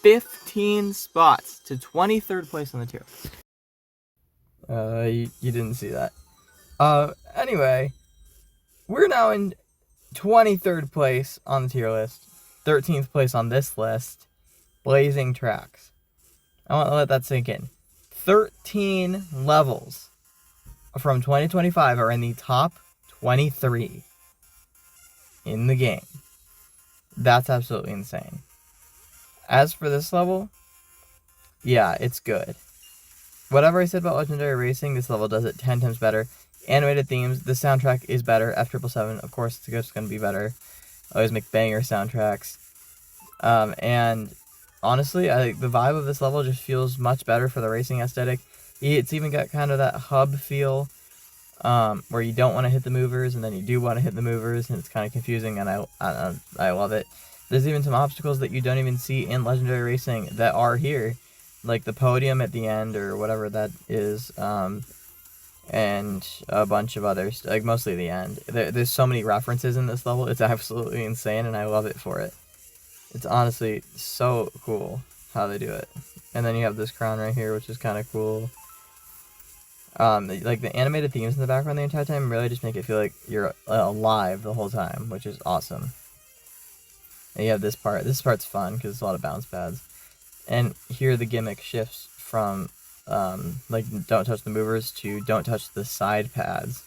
15 spots to 23rd place on the tier list. You didn't see that. Anyway, we're now in 23rd place on the tier list. 13th place on this list. Blazing Tracks. I want to let that sink in. 13 levels from 2025 are in the top 23 in the game. That's absolutely insane. As for this level, yeah, it's good. Whatever I said about Legendary Racing, this level does it 10 times better. Animated themes, the soundtrack is better. F777, of course, it's just going to be better. I always make banger soundtracks. And honestly, I think the vibe of this level just feels much better for the racing aesthetic. It's even got kind of that hub feel, where you don't want to hit the movers, and then you do want to hit the movers, and it's kind of confusing, and I love it. There's even some obstacles that you don't even see in Legendary Racing that are here, like the podium at the end, or whatever that is, and a bunch of others, like mostly the end. There's so many references in this level, it's absolutely insane, and I love it for it. It's honestly so cool how they do it. And then you have this crown right here, which is kind of cool. Like the animated themes in the background the entire time really just make it feel like you're alive the whole time, which is awesome. And you have this part. This part's fun because it's a lot of bounce pads. And here the gimmick shifts from like don't touch the movers to don't touch the side pads.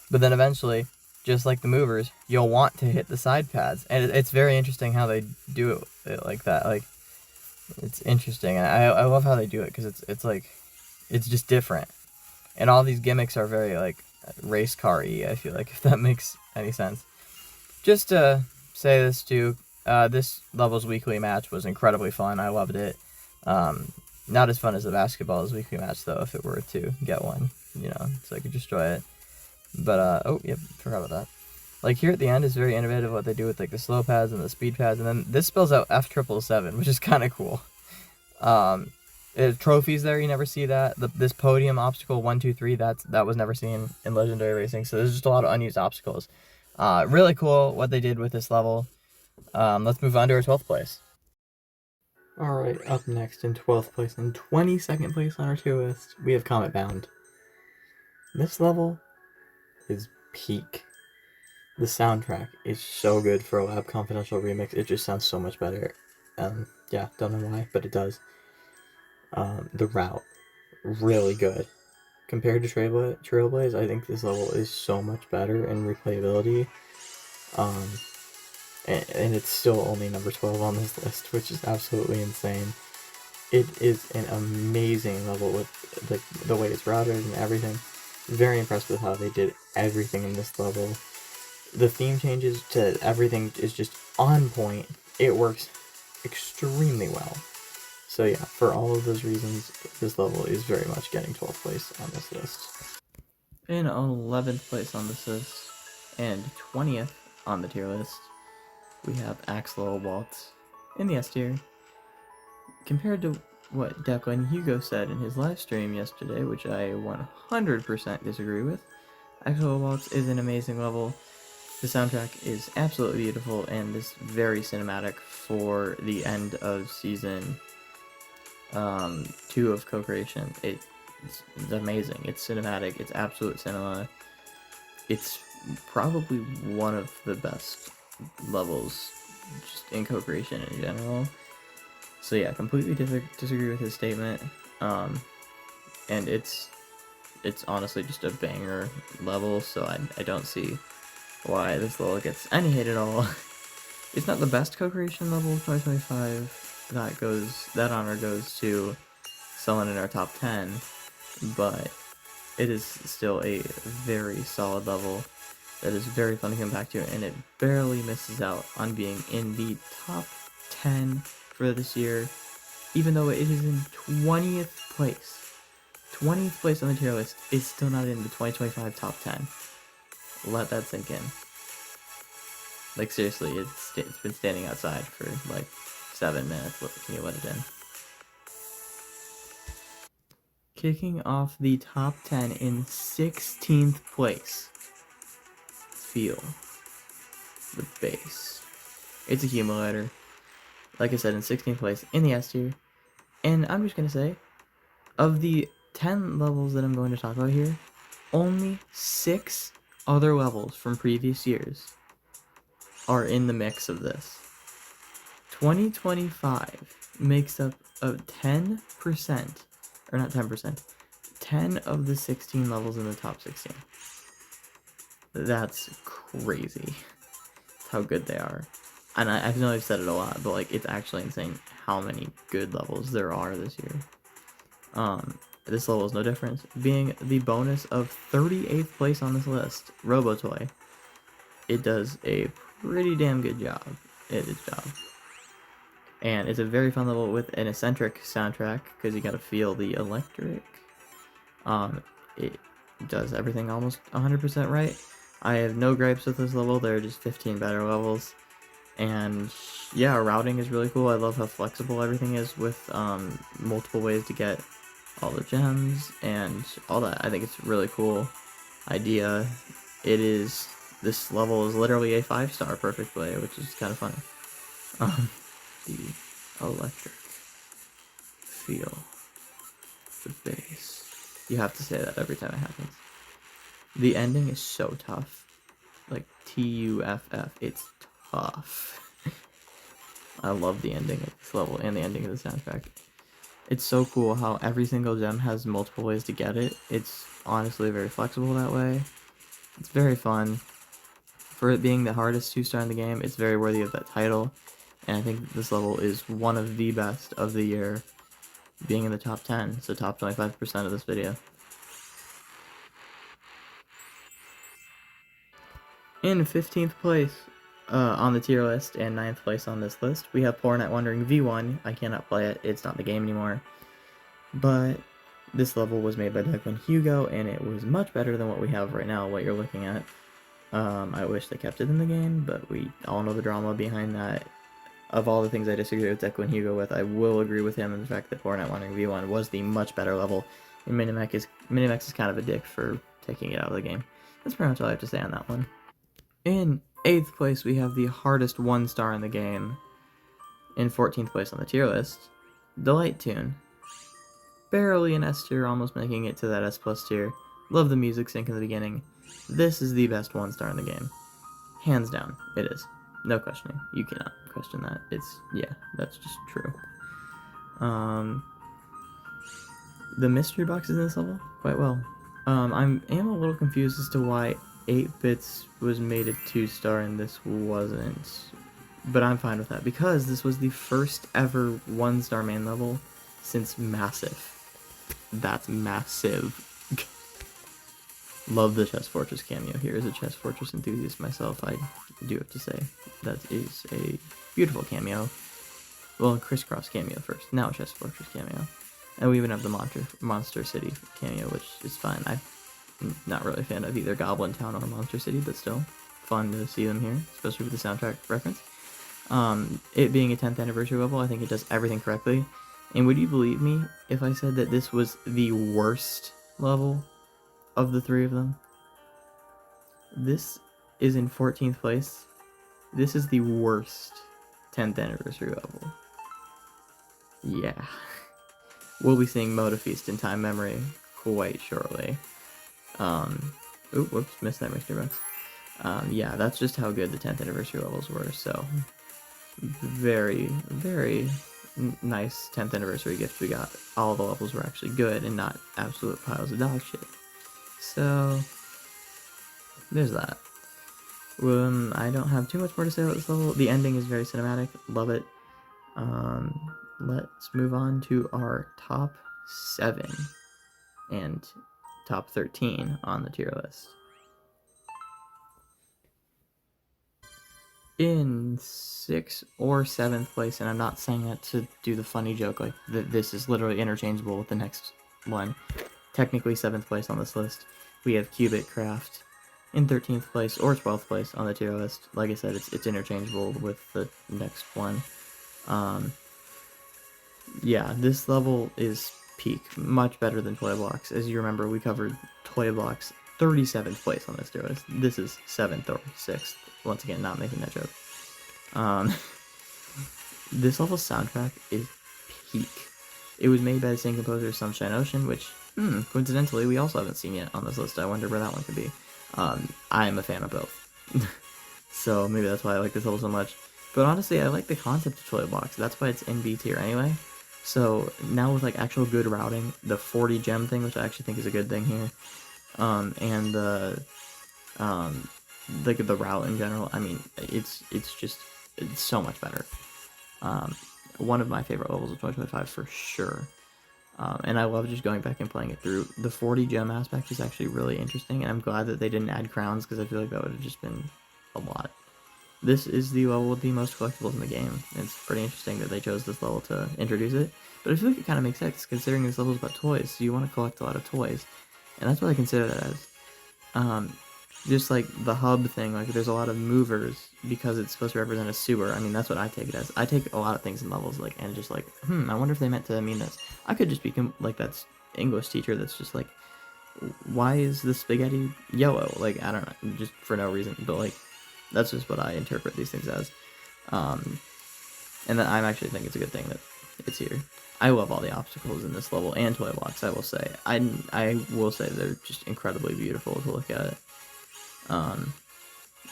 But then eventually, just like the movers, you'll want to hit the side pads. And it's very interesting how they do it like that. Like, it's interesting. And I love how they do it because it's like, it's just different. And all these gimmicks are very like race car-y, I feel like, if that makes any sense. Just to say this too, this level's weekly match was incredibly fun. I loved it. Not as fun as the basketball's weekly match though, if it were to get one, you know, so I could destroy it. But oh yep, forgot about that. Like here at the end is very innovative what they do with like the slow pads and the speed pads, and then this spells out F777, which is kind of cool. Trophies there, you never see that. This podium obstacle 1, 2, 3, that was never seen in Legendary Racing. So there's just a lot of unused obstacles. Really cool what they did with this level. Let's move on to our 12th place. Alright, up next in 12th place and 22nd place on our tier list, we have Comet Bound. This level is peak. The soundtrack is so good for a Lab Confidential remix. It just sounds so much better. Yeah, don't know why, but it does. The route, really good. Compared to Trailblaze, I think this level is so much better in replayability. And it's still only number 12 on this list, which is absolutely insane. It is an amazing level with the way it's routed and everything. Very impressed with how they did everything in this level. The theme changes to everything is just on point. It works extremely well. So yeah, for all of those reasons, this level is very much getting 12th place on this list. In 11th place on this list, and 20th on the tier list, we have Axel Waltz in the S tier. Compared to what Declan Hugo said in his live stream yesterday, which I 100% disagree with, Axel Waltz is an amazing level. The soundtrack is absolutely beautiful and is very cinematic for the end of season 2 of Co-Creation. It's amazing. It's cinematic. It's absolute cinema. It's probably one of the best levels just in Co-Creation in general. So yeah, completely disagree with his statement. And it's honestly just a banger level, so I don't see why this level gets any hate at all. It's not the best Co-Creation level of 2025. That honor goes to someone in our top 10, but it is still a very solid level that is very fun to come back to, and it barely misses out on being in the top 10 for this year, even though it is in 20th place. 20th place on the tier list is still not in the 2025 top 10. Let that sink in. Like, seriously, it's been standing outside for like 7 minutes. Can you let it in? Kicking off the top 10 in 16th place. Feel the bass. It's Accumulator. Like I said, in 16th place in the S tier. And I'm just going to say, of the 10 levels that I'm going to talk about here, only 6 other levels from previous years are in the mix of this. 2025 makes up of 10%, or not 10%, 10 of the 16 levels in the top 16. That's crazy. That's how good they are. And I know I've said it a lot, but like, it's actually insane how many good levels there are this year. This level is no different, being the bonus of 38th place on this list, Robotoy. It does a pretty damn good job at its job. And it's a very fun level with an eccentric soundtrack, because you gotta feel the electric. It does everything almost 100% right. I have no gripes with this level, there are just 15 better levels. And yeah, routing is really cool. I love how flexible everything is with multiple ways to get all the gems and all that. I think it's a really cool idea. This level is literally a 5-star perfect way, which is kind of funny. The electric feel the bass. You have to say that every time it happens. The ending is so tough. Like, TUFF. It's tough. I love the ending of this level and the ending of the soundtrack. It's so cool how every single gem has multiple ways to get it. It's honestly very flexible that way. It's very fun. For it being the hardest 2-star in the game, it's very worthy of that title. And I think this level is one of the best of the year, being in the top 10, so top 25% of this video. In 15th place on the tier list and 9th place on this list, we have Poor Night Wandering V1. I cannot play it, it's not in the game anymore. But this level was made by Declan Hugo, and it was much better than what we have right now, what you're looking at. I wish they kept it in the game, but we all know the drama behind that. Of all the things I disagree with Declan Hugo with, I will agree with him in the fact that Poor Night Wandering V1 was the much better level, and Minimax is kind of a dick for taking it out of the game. That's pretty much all I have to say on that one. In 8th place, we have the hardest 1-star in the game. In 14th place on the tier list, Delight Tune. Barely an S tier, almost making it to that S+ tier. Love the music sync in the beginning. This is the best 1-star in the game. Hands down, it is. No questioning. You cannot question that. Yeah, that's just true. The mystery boxes in this level, quite well. I am a little confused as to why 8-Bits was made a 2-star and this wasn't. But I'm fine with that, because this was the first ever 1-star main level since massive. That's massive. Love the Chess Fortress cameo here. As a Chess Fortress enthusiast myself, I do have to say that is a beautiful cameo. Well, Crisscross cameo first, now Chess Fortress cameo. And we even have the Monster City cameo, which is fine. I'm not really a fan of either Goblin Town or Monster City, but still fun to see them here, especially with the soundtrack reference. It being a 10th anniversary level, I think it does everything correctly. And would you believe me if I said that this was the worst level of the three of them? This is in 14th place. This is the worst 10th anniversary level. Yeah. We'll be seeing Moda Feast in Time Memory quite shortly. Whoops, missed that mystery box. Yeah, that's just how good the 10th anniversary levels were, so very, very nice 10th anniversary gift we got. All the levels were actually good and not absolute piles of dog shit. So, there's that. I don't have too much more to say about this level. The ending is very cinematic. Love it. Let's move on to our top 7 and top 13 on the tier list. In 6th or 7th place, and I'm not saying that to do the funny joke, like this is literally interchangeable with the next one. Technically 7th place on this list, we have Qubit Craft. In 13th place or 12th place on the tier list, like I said, it's interchangeable with the next one. Yeah, this level is peak, much better than Toy Blocks. As you remember, we covered Toy Blocks 37th place on this tier list. This is 7th or 6th. Once again, not making that joke. This level's soundtrack is peak. It was made by the same composer as Sunshine Ocean, which, coincidentally, we also haven't seen yet on this list. I wonder where that one could be. I am a fan of both. So maybe that's why I like this level so much. But honestly, I like the concept of Toy Blocks. That's why it's in B tier anyway. So now with like actual good routing, the 40 gem thing, which I actually think is a good thing here, and the route in general, I mean, it's so much better. One of my favorite levels of 2025 for sure. And I love just going back and playing it through. The 40 gem aspect is actually really interesting, and I'm glad that they didn't add crowns, because I feel like that would have just been a lot. This is the level with the most collectibles in the game. It's pretty interesting that they chose this level to introduce it, but I feel like it kind of makes sense, considering this level is about toys, so you want to collect a lot of toys, and that's what I consider that as. Just like the hub thing, like there's a lot of movers because it's supposed to represent a sewer. I mean, that's what I take it as. I take a lot of things in levels, like, and just like, I wonder if they meant to mean this. I could just be like that English teacher that's just like, why is the spaghetti yellow? Like, I don't know, just for no reason, but like, that's just what I interpret these things as. And then I actually think it's a good thing that it's here. I love all the obstacles in this level and Toy Blocks, I will say. I will say they're just incredibly beautiful to look at.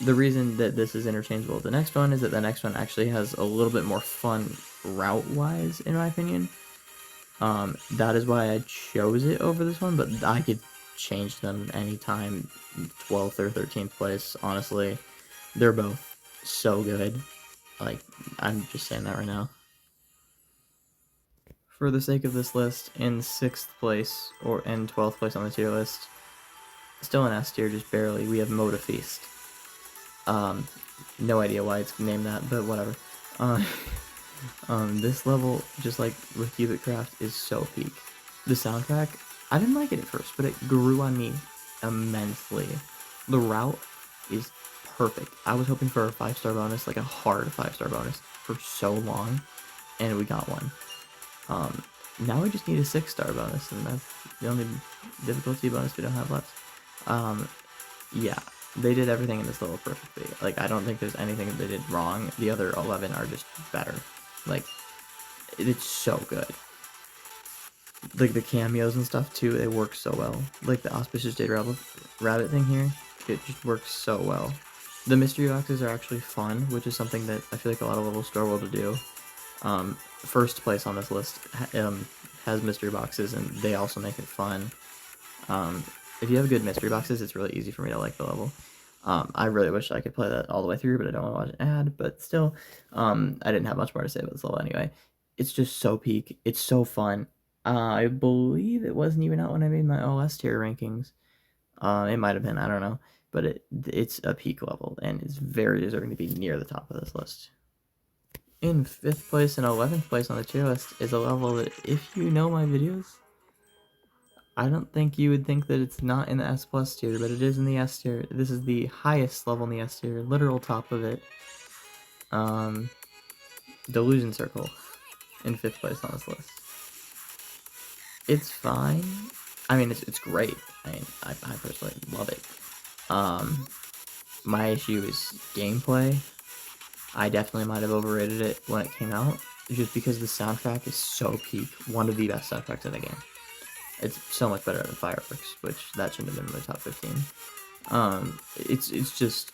The reason that this is interchangeable with the next one is that the next one actually has a little bit more fun route-wise, in my opinion. That is why I chose it over this one, but I could change them anytime, 12th or 13th place, honestly. They're both so good. Like, I'm just saying that right now. For the sake of this list, in 6th place, or in 12th place on the tier list, still in S tier, just barely, we have Moda Feast. No idea why it's named that, but whatever. This level, just like with Qubit Craft, is so peak. The soundtrack, I didn't like it at first, but it grew on me immensely. The route is perfect. I was hoping for a 5-star bonus, like a hard 5-star bonus, for so long, and we got one. Now we just need a 6-star bonus, and that's the only difficulty bonus we don't have left. Yeah, they did everything in this level perfectly. Like, I don't think there's anything that they did wrong. The other 11 are just better. Like, it's so good. Like, the cameos and stuff, too, they work so well. Like, the Auspicious Jade Rabbit thing here, it just works so well. The mystery boxes are actually fun, which is something that I feel like a lot of levels struggle to do. First place on this list has mystery boxes, and they also make it fun. If you have good mystery boxes, it's really easy for me to like the level. I really wish I could play that all the way through, but I don't want to watch an ad. But still, I didn't have much more to say about this level anyway. it's just so peak. It's so fun. I believe it wasn't even out when I made my OS tier rankings. It might have been, I don't know, but it's a peak level and it's very deserving to be near the top of this list. In 5th place and 11th place on the tier list is a level that, if you know my videos, I don't think you would think that it's not in the S plus tier, but it is in the S tier. This is the highest level in the S tier, literal top of it. Delusion Circle in 5th place on this list. It's fine. I mean, it's great. I mean, I personally love it. My issue is gameplay. I definitely might have overrated it when it came out, just because the soundtrack is so peak. One of the best soundtracks in the game. It's so much better than Fireworks, which that shouldn't have been in the top 15. It's just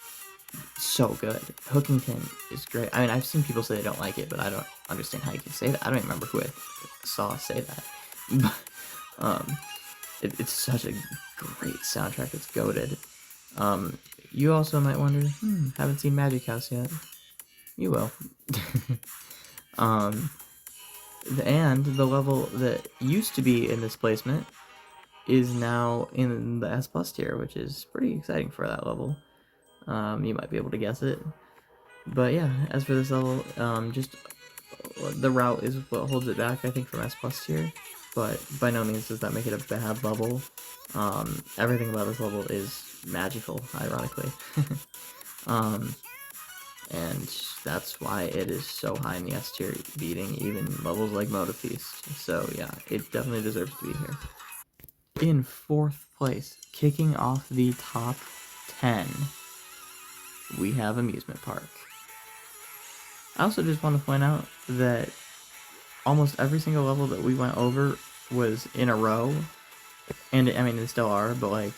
so good. Hookington is great. I mean, I've seen people say they don't like it, but I don't understand how you can say that. I don't even remember who I saw say that. But it's such a great soundtrack. It's goated. You also might wonder, haven't seen Magic House yet. You will. And the level that used to be in this placement is now in the S plus tier, which is pretty exciting for that level. You might be able to guess it. But yeah, as for this level, just the route is what holds it back, I think, from S plus tier. But by no means does that make it a bad level. Everything about this level is magical, ironically. And that's why it is so high in the S tier, beating even levels like Moda Feast. So yeah, it definitely deserves to be here. In 4th place, kicking off the top 10, we have Amusement Park. I also just want to point out that almost every single level that we went over was in a row. And I mean, they still are, but like,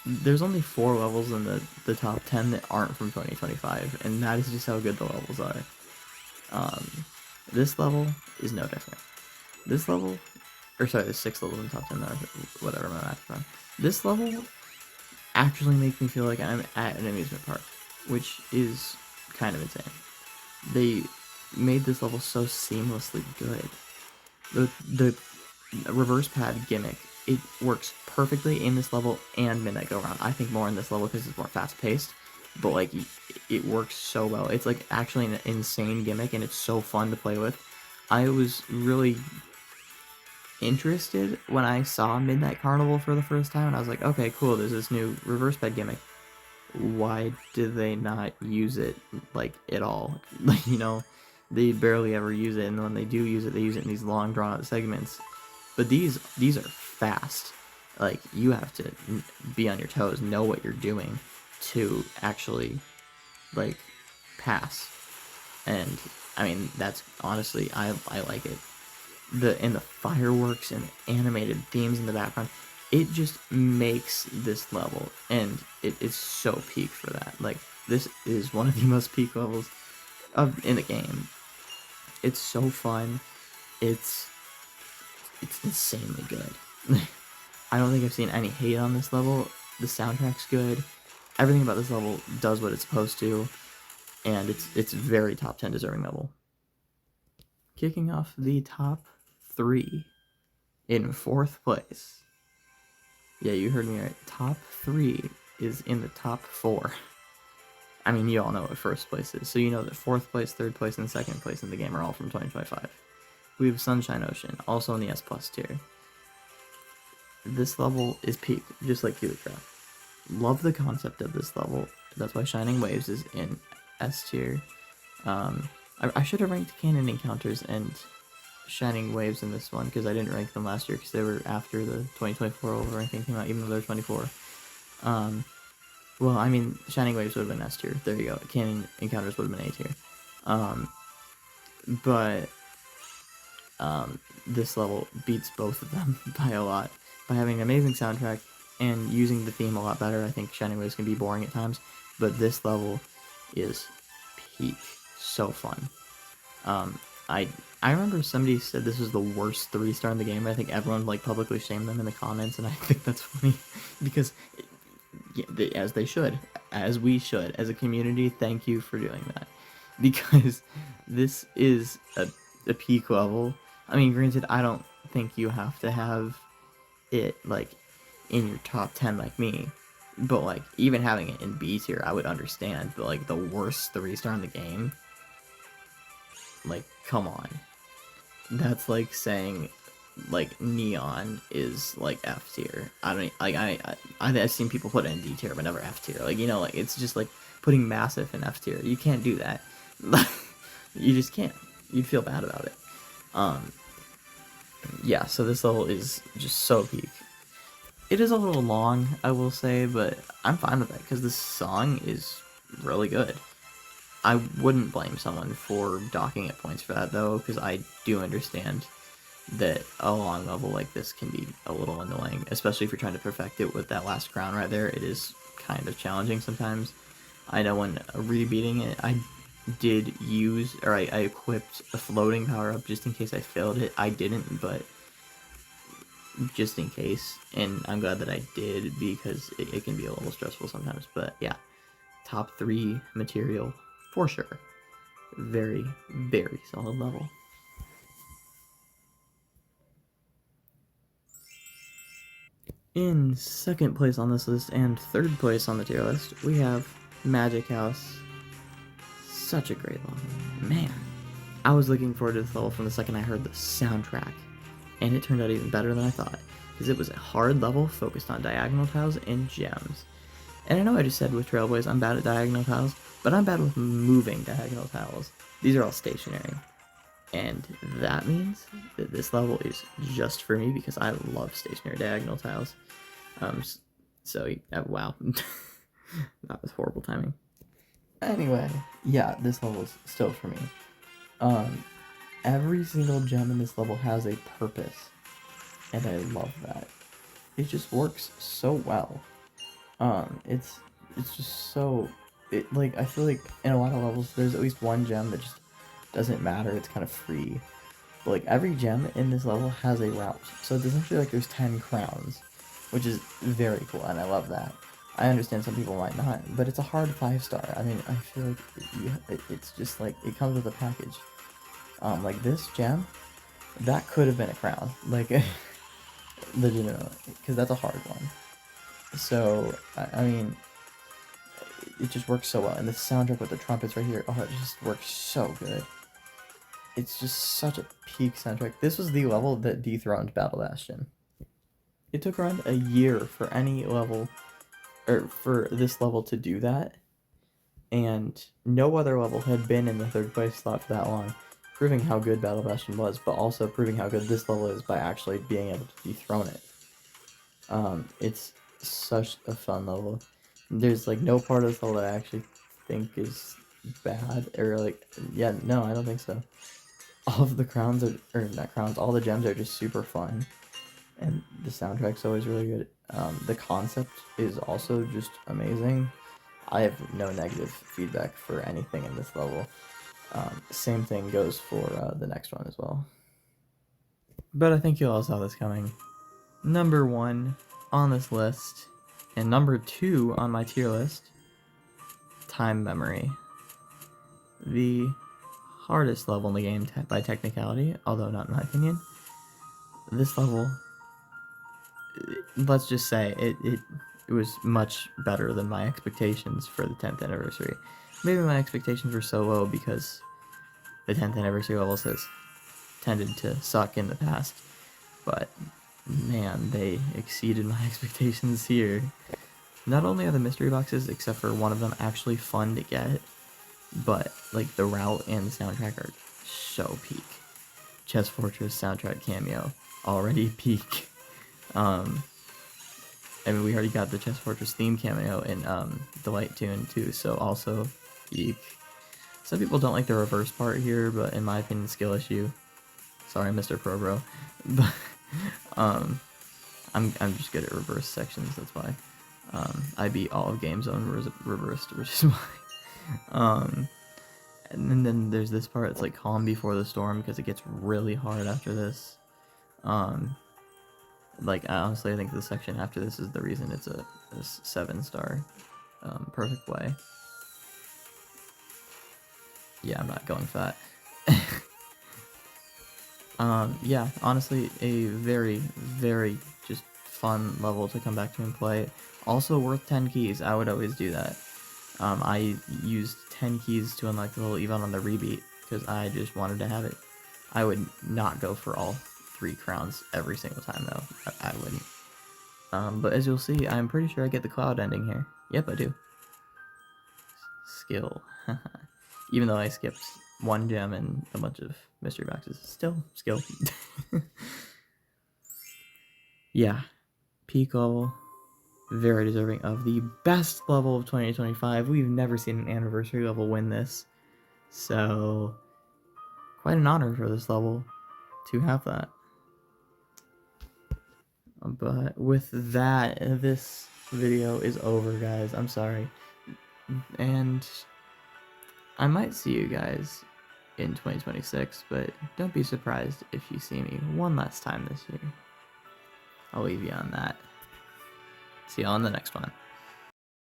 there's only 4 levels in the top 10 that aren't from 2025, and that is just how good the levels are. This level is no different. This level, or sorry, there's 6 levels in the top 10, whatever my math from. This level actually makes me feel like I'm at an amusement park, which is kind of insane. They made this level so seamlessly good. The reverse pad gimmick, it works perfectly in this level and Midnight Go Round. I think more in this level because it's more fast paced, but like it works so well. It's like actually an insane gimmick and it's so fun to play with. I was really interested when I saw Midnight Carnival for the first time, and I was like, okay, cool, there's this new reverse pad gimmick. Why did they not use it, like, at all? Like, you know, they barely ever use it, and when they do use it, they use it in these long, drawn-out segments. But these are fast. Like, you have to be on your toes, know what you're doing to actually, like, pass. And, I mean, that's, honestly, I like it. And the fireworks and animated themes in the background, it just makes this level, and it's so peak for that. Like, this is one of the most peak levels in the game. It's so fun. It's insanely good. I don't think I've seen any hate on this level. The soundtrack's good. Everything about this level does what it's supposed to, and it's very top 10 deserving level. Kicking off the top 3 in 4th place. Yeah, you heard me right. Top 3 is in the top 4. I mean, you all know what 1st place is, so you know that 4th place, 3rd place, and 2nd place in the game are all from 2025. We have Sunshine Ocean, also in the S plus tier. This level is peak, just like Heliocraft. Love the concept of this level. That's why Shining Waves is in S tier. I should have ranked Cannon Encounters and Shining Waves in this one, because I didn't rank them last year because they were after the 2024 overranking came out, even though they're 24. Well, I mean, Shining Waves would have been S tier. There you go. Cannon Encounters would have been A tier. But this level beats both of them by a lot. By having an amazing soundtrack and using the theme a lot better, I think Shining Waves can be boring at times, but this level is peak. So fun. I remember somebody said this was the worst 3-star in the game. I think everyone like publicly shamed them in the comments, and I think that's funny because as they should, as we should, as a community. Thank you for doing that, because this is a peak level. I mean, granted, I don't think you have to have it like in your top 10 like me, but like even having it in B tier I would understand. But like the worst 3-star in the game, like come on, that's like saying like Neon is like F tier. I don't like I've seen people put it in D tier but never F tier. Like, you know, like it's just like putting Massive in F tier. You can't do that. You just can't. You'd feel bad about it. Yeah, so this level is just so peak. It is a little long, I will say, but I'm fine with that because this song is really good. I wouldn't blame someone for docking at points for that, though, because I do understand that a long level like this can be a little annoying, especially if you're trying to perfect it with that last crown right there. It is kind of challenging sometimes. I know when rebeating it, I did use, or I equipped a floating power-up just in case I failed it. I didn't, but just in case, and I'm glad that I did because it can be a little stressful sometimes. But yeah, top 3 material for sure. Very, very solid level. In second place on this list and third place on the tier list, we have Magic House. Such a great level. Man, I was looking forward to this level from the second I heard the soundtrack, and it turned out even better than I thought, because it was a hard level focused on diagonal tiles and gems. And I know I just said with Trailblaze I'm bad at diagonal tiles, but I'm bad with moving diagonal tiles. These are all stationary. And that means that this level is just for me because I love stationary diagonal tiles. So, wow. That was horrible timing. Anyway, yeah, this level is still for me. Every single gem in this level has a purpose, and I love that. It just works so well. It's just so, like, I feel like in a lot of levels there's at least one gem that just doesn't matter, it's kind of free. But like every gem in this level has a route, so it's essentially like there's 10 crowns, which is very cool, and I love that. I understand some people might not, but it's a hard 5-star. I mean, I feel like it's just like, it comes with a package. Like this gem, that could have been a crown, like, legitimately, because that's a hard one. So, I mean, it just works so well, and the soundtrack with the trumpets right here, oh, it just works so good. It's just such a peak soundtrack. This was the level that dethroned Battle Bastion. It took around a year for any level, or for this level to do that, and no other level had been in the 3rd place slot for that long, proving how good Battle Bastion was, but also proving how good this level is by actually being able to dethrone it. It's such a fun level. There's like no part of this level that I actually think is bad, or like, yeah, no, I don't think so. All of the crowns are, or not crowns, all the gems are just super fun, and the soundtrack's always really good. The concept is also just amazing. I have no negative feedback for anything in this level. Same thing goes for the next one as well. But I think you all saw this coming. Number 1 on this list, and number 2 on my tier list, Time Memory. The hardest level in the game by technicality, although not in my opinion. This level, let's just say, it was much better than my expectations for the 10th anniversary. Maybe my expectations were so low because the 10th anniversary levels has tended to suck in the past, but man, they exceeded my expectations here. Not only are the mystery boxes, except for one of them, actually fun to get, but like the route and the soundtrack are so peak. Chess Fortress soundtrack cameo, already peak. I mean, we already got the Chess Fortress theme cameo in Delight Tune too, so also peak. Some people don't like the reverse part here, but in my opinion, skill issue. Sorry, Mr. Pro Bro. But I'm just good at reverse sections, that's why. I beat all of Game Zone reversed, which is why. And then there's this part, it's like calm before the storm, because it gets really hard after this. Like, honestly, I think the section after this is the reason it's a 7-star perfect way. Yeah, I'm not going for that. Yeah, honestly, a very, very just fun level to come back to and play. Also worth 10 keys. I would always do that. I used 10 keys to unlock the little Evon on the rebeat because I just wanted to have it. I would not go for all 3 crowns every single time though. I wouldn't. But as you'll see, I'm pretty sure I get the cloud ending here. Yep, I do. Skill. Even though I skipped 1 gem and a bunch of mystery boxes. Still, skill. Yeah. Peak level. Very deserving of the best level of 2025. We've never seen an anniversary level win this. So, quite an honor for this level to have that. But with that, this video is over, guys. I'm sorry. And I might see you guys in 2026, but don't be surprised if you see me one last time this year. I'll leave you on that. See you on the next one.